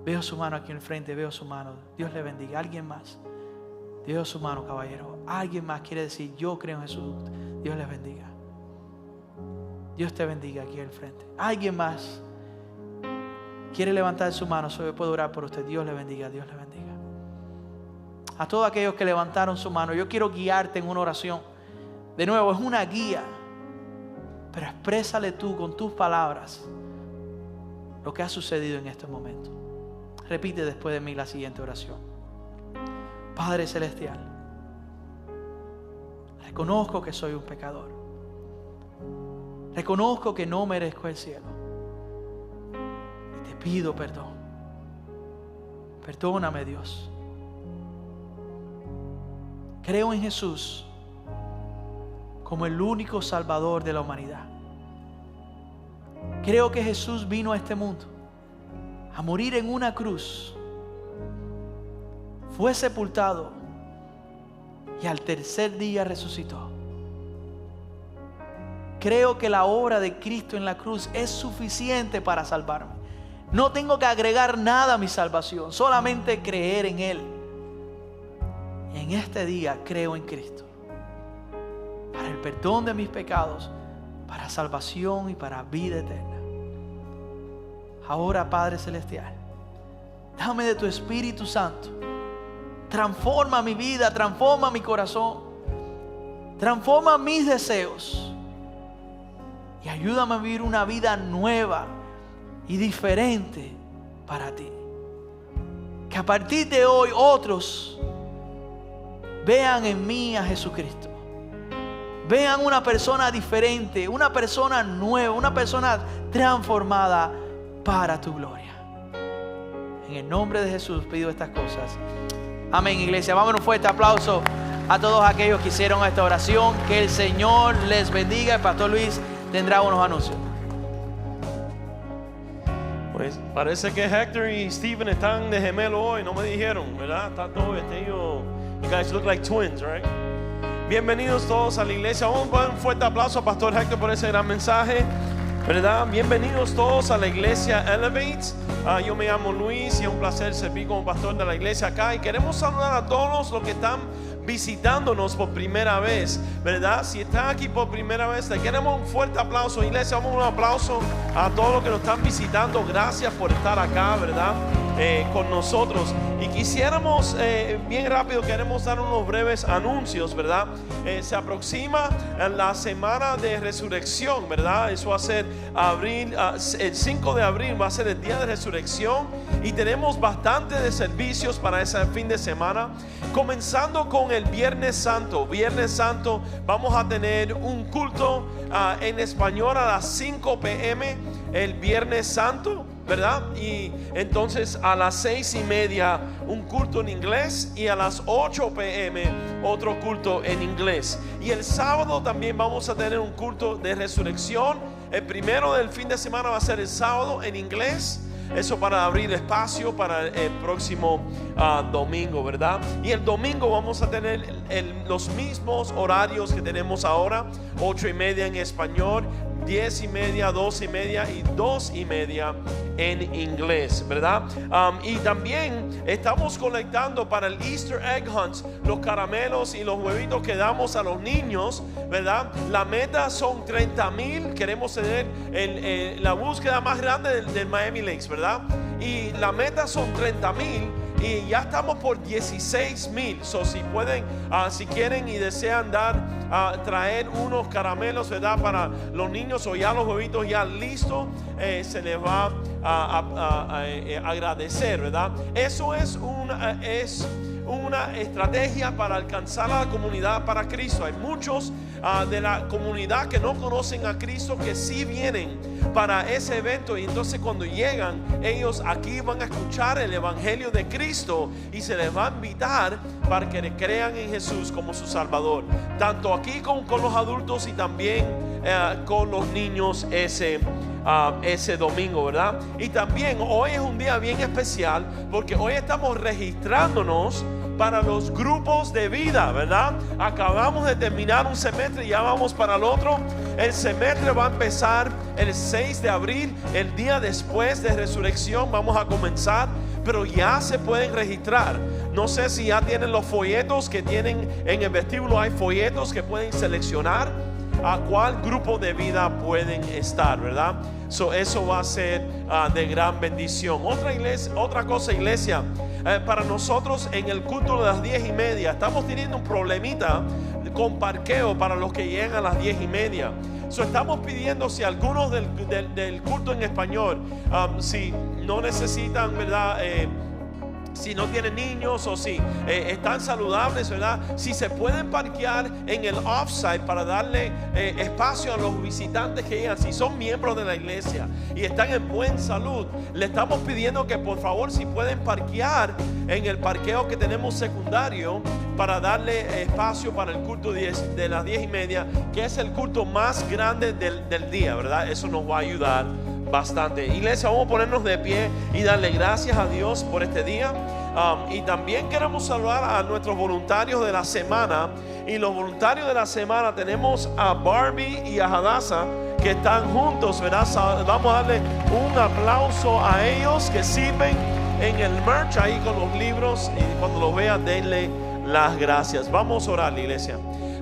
Veo su mano aquí en el frente. Veo su mano. Dios le bendiga. ¿Alguien más? Veo su mano, caballero. ¿Alguien más quiere decir: yo creo en Jesús? Dios les bendiga. Dios te bendiga aquí al frente. ¿Alguien más quiere levantar su mano? Yo puedo orar por usted. Dios le bendiga. Dios le bendiga. A todos aquellos que levantaron su mano, yo quiero guiarte en una oración. De nuevo, es una guía, pero exprésale tú con tus palabras lo que ha sucedido en este momento. Repite después de mí la siguiente oración. Padre celestial, reconozco que soy un pecador. Reconozco que no merezco el cielo. Y te pido perdón. Perdóname, Dios. Creo en Jesús como el único Salvador de la humanidad. Creo que Jesús vino a este mundo a morir en una cruz. Fue sepultado y al tercer día resucitó. Creo que la obra de Cristo en la cruz es suficiente para salvarme. No tengo que agregar nada a mi salvación, solamente creer en Él. Y en este día creo en Cristo para el perdón de mis pecados, para salvación y para vida eterna. Ahora, Padre celestial, dame de tu Espíritu Santo. Transforma mi vida, transforma mi corazón, transforma mis deseos y ayúdame a vivir una vida nueva y diferente para ti. Que a partir de hoy otros vean en mí a Jesucristo. Vean una persona diferente, una persona nueva, una persona transformada para tu gloria. En el nombre de Jesús pido estas cosas. Amén, iglesia. Vamos a un fuerte aplauso a todos aquellos que hicieron esta oración. Que el Señor les bendiga. El pastor Luis tendrá unos anuncios. Pues parece que Hector y Steven están de gemelo hoy. No me dijeron, ¿verdad? Están todos vestidos. You guys look like twins, right? Bienvenidos todos a la iglesia. Vamos a dar un fuerte aplauso a Pastor Hector por ese gran mensaje, ¿verdad? Bienvenidos todos a la iglesia Elevate. Yo me llamo Luis y es un placer servir como pastor de la iglesia acá. Y queremos saludar a todos los que están visitándonos por primera vez, ¿verdad? Si están aquí por primera vez, le queremos un fuerte aplauso. Iglesia, vamos a un aplauso a todos los que nos están visitando. Gracias por estar acá, ¿verdad? Con nosotros. Y quisiéramos, bien rápido, queremos dar unos breves anuncios, ¿verdad? Se aproxima la semana de resurrección, ¿verdad? Eso va a ser abril, el 5 de abril va a ser el día de resurrección. Y tenemos bastante de servicios para ese fin de semana. Comenzando con el Viernes Santo. Viernes Santo vamos a tener un culto en español a las 5 p.m. el Viernes Santo, ¿verdad? Y entonces a las 6:30 un culto en inglés y a las 8 p.m. otro culto en inglés. Y el sábado también vamos a tener un culto de resurrección. El primero del fin de semana va a ser el sábado en inglés. Eso para abrir espacio para el próximo domingo, ¿verdad? Y el domingo vamos a tener los mismos horarios que tenemos ahora: 8:30 en español, 10:30, 12:30 y 2:30 en inglés, ¿verdad? Y también estamos colectando para el Easter Egg Hunt, los caramelos y los huevitos que damos a los niños, ¿verdad? La meta son 30,000. Queremos tener la búsqueda más grande del Miami Lakes, ¿verdad? Y la meta son 30,000. y ya estamos por 16,000. So, si pueden, si quieren y desean traer unos caramelos, ¿verdad? Para los niños o ya los bebitos ya listos, se les va a agradecer, ¿verdad? Eso es una estrategia para alcanzar a la comunidad para Cristo. Hay muchos de la comunidad que no conocen a Cristo, que sí vienen para ese evento, y entonces cuando llegan ellos aquí van a escuchar el evangelio de Cristo y se les va a invitar para que crean en Jesús como su Salvador, tanto aquí con los adultos y también con los niños ese domingo, ¿verdad? Y también hoy es un día bien especial porque hoy estamos registrándonos para los grupos de vida, ¿verdad? Acabamos de terminar un semestre y ya vamos para el otro. El semestre va a empezar el 6 de abril, el día después de resurrección vamos a comenzar, pero ya se pueden registrar. No sé si ya tienen los folletos que tienen en el vestíbulo, hay folletos que pueden seleccionar a cuál grupo de vida pueden estar, ¿verdad? Eso va a ser de gran bendición. Otra cosa, iglesia, para nosotros en el culto de las 10:30 estamos teniendo un problemita con parqueo para los que llegan a las 10:30. Estamos pidiendo si algunos del culto en español, si no necesitan, ¿verdad? Si no tienen niños o si están saludables, ¿verdad? Si se pueden parquear en el offside para darle espacio a los visitantes que llegan, si son miembros de la iglesia y están en buena salud, le estamos pidiendo que por favor si pueden parquear en el parqueo que tenemos secundario para darle espacio para el culto de las 10:30, que es el culto más grande del día, ¿verdad? Eso nos va a ayudar bastante. Iglesia, vamos a ponernos de pie y darle gracias a Dios por este día. Y también queremos saludar a nuestros voluntarios de la semana. Y los voluntarios de la semana tenemos a Barbie y a Hadassah, que están juntos, ¿verdad? Vamos a darle un aplauso a ellos que sirven en el merch ahí con los libros, y cuando los vean denle las gracias. Vamos a orar, iglesia.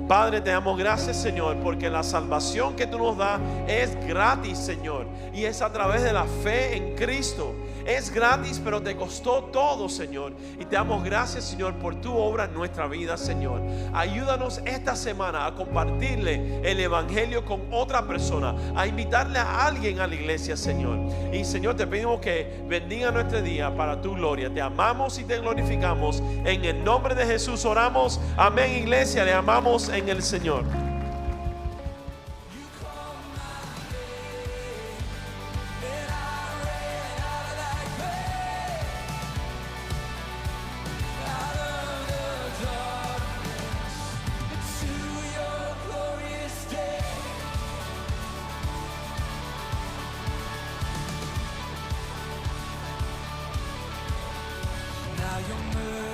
Padre, te damos gracias, Señor, porque la salvación que tú nos das es gratis, Señor, y es a través de la fe en Cristo. Es gratis, pero te costó todo, Señor, y te damos gracias, Señor, por tu obra en nuestra vida, Señor. Ayúdanos esta semana a compartirle el evangelio con otra persona, a invitarle a alguien a la iglesia, Señor. Y Señor, te pedimos que bendiga nuestro día para tu gloria. Te amamos y te glorificamos. En el nombre de Jesús oramos. Amén, iglesia. Le amamos en el Señor. Now your mercy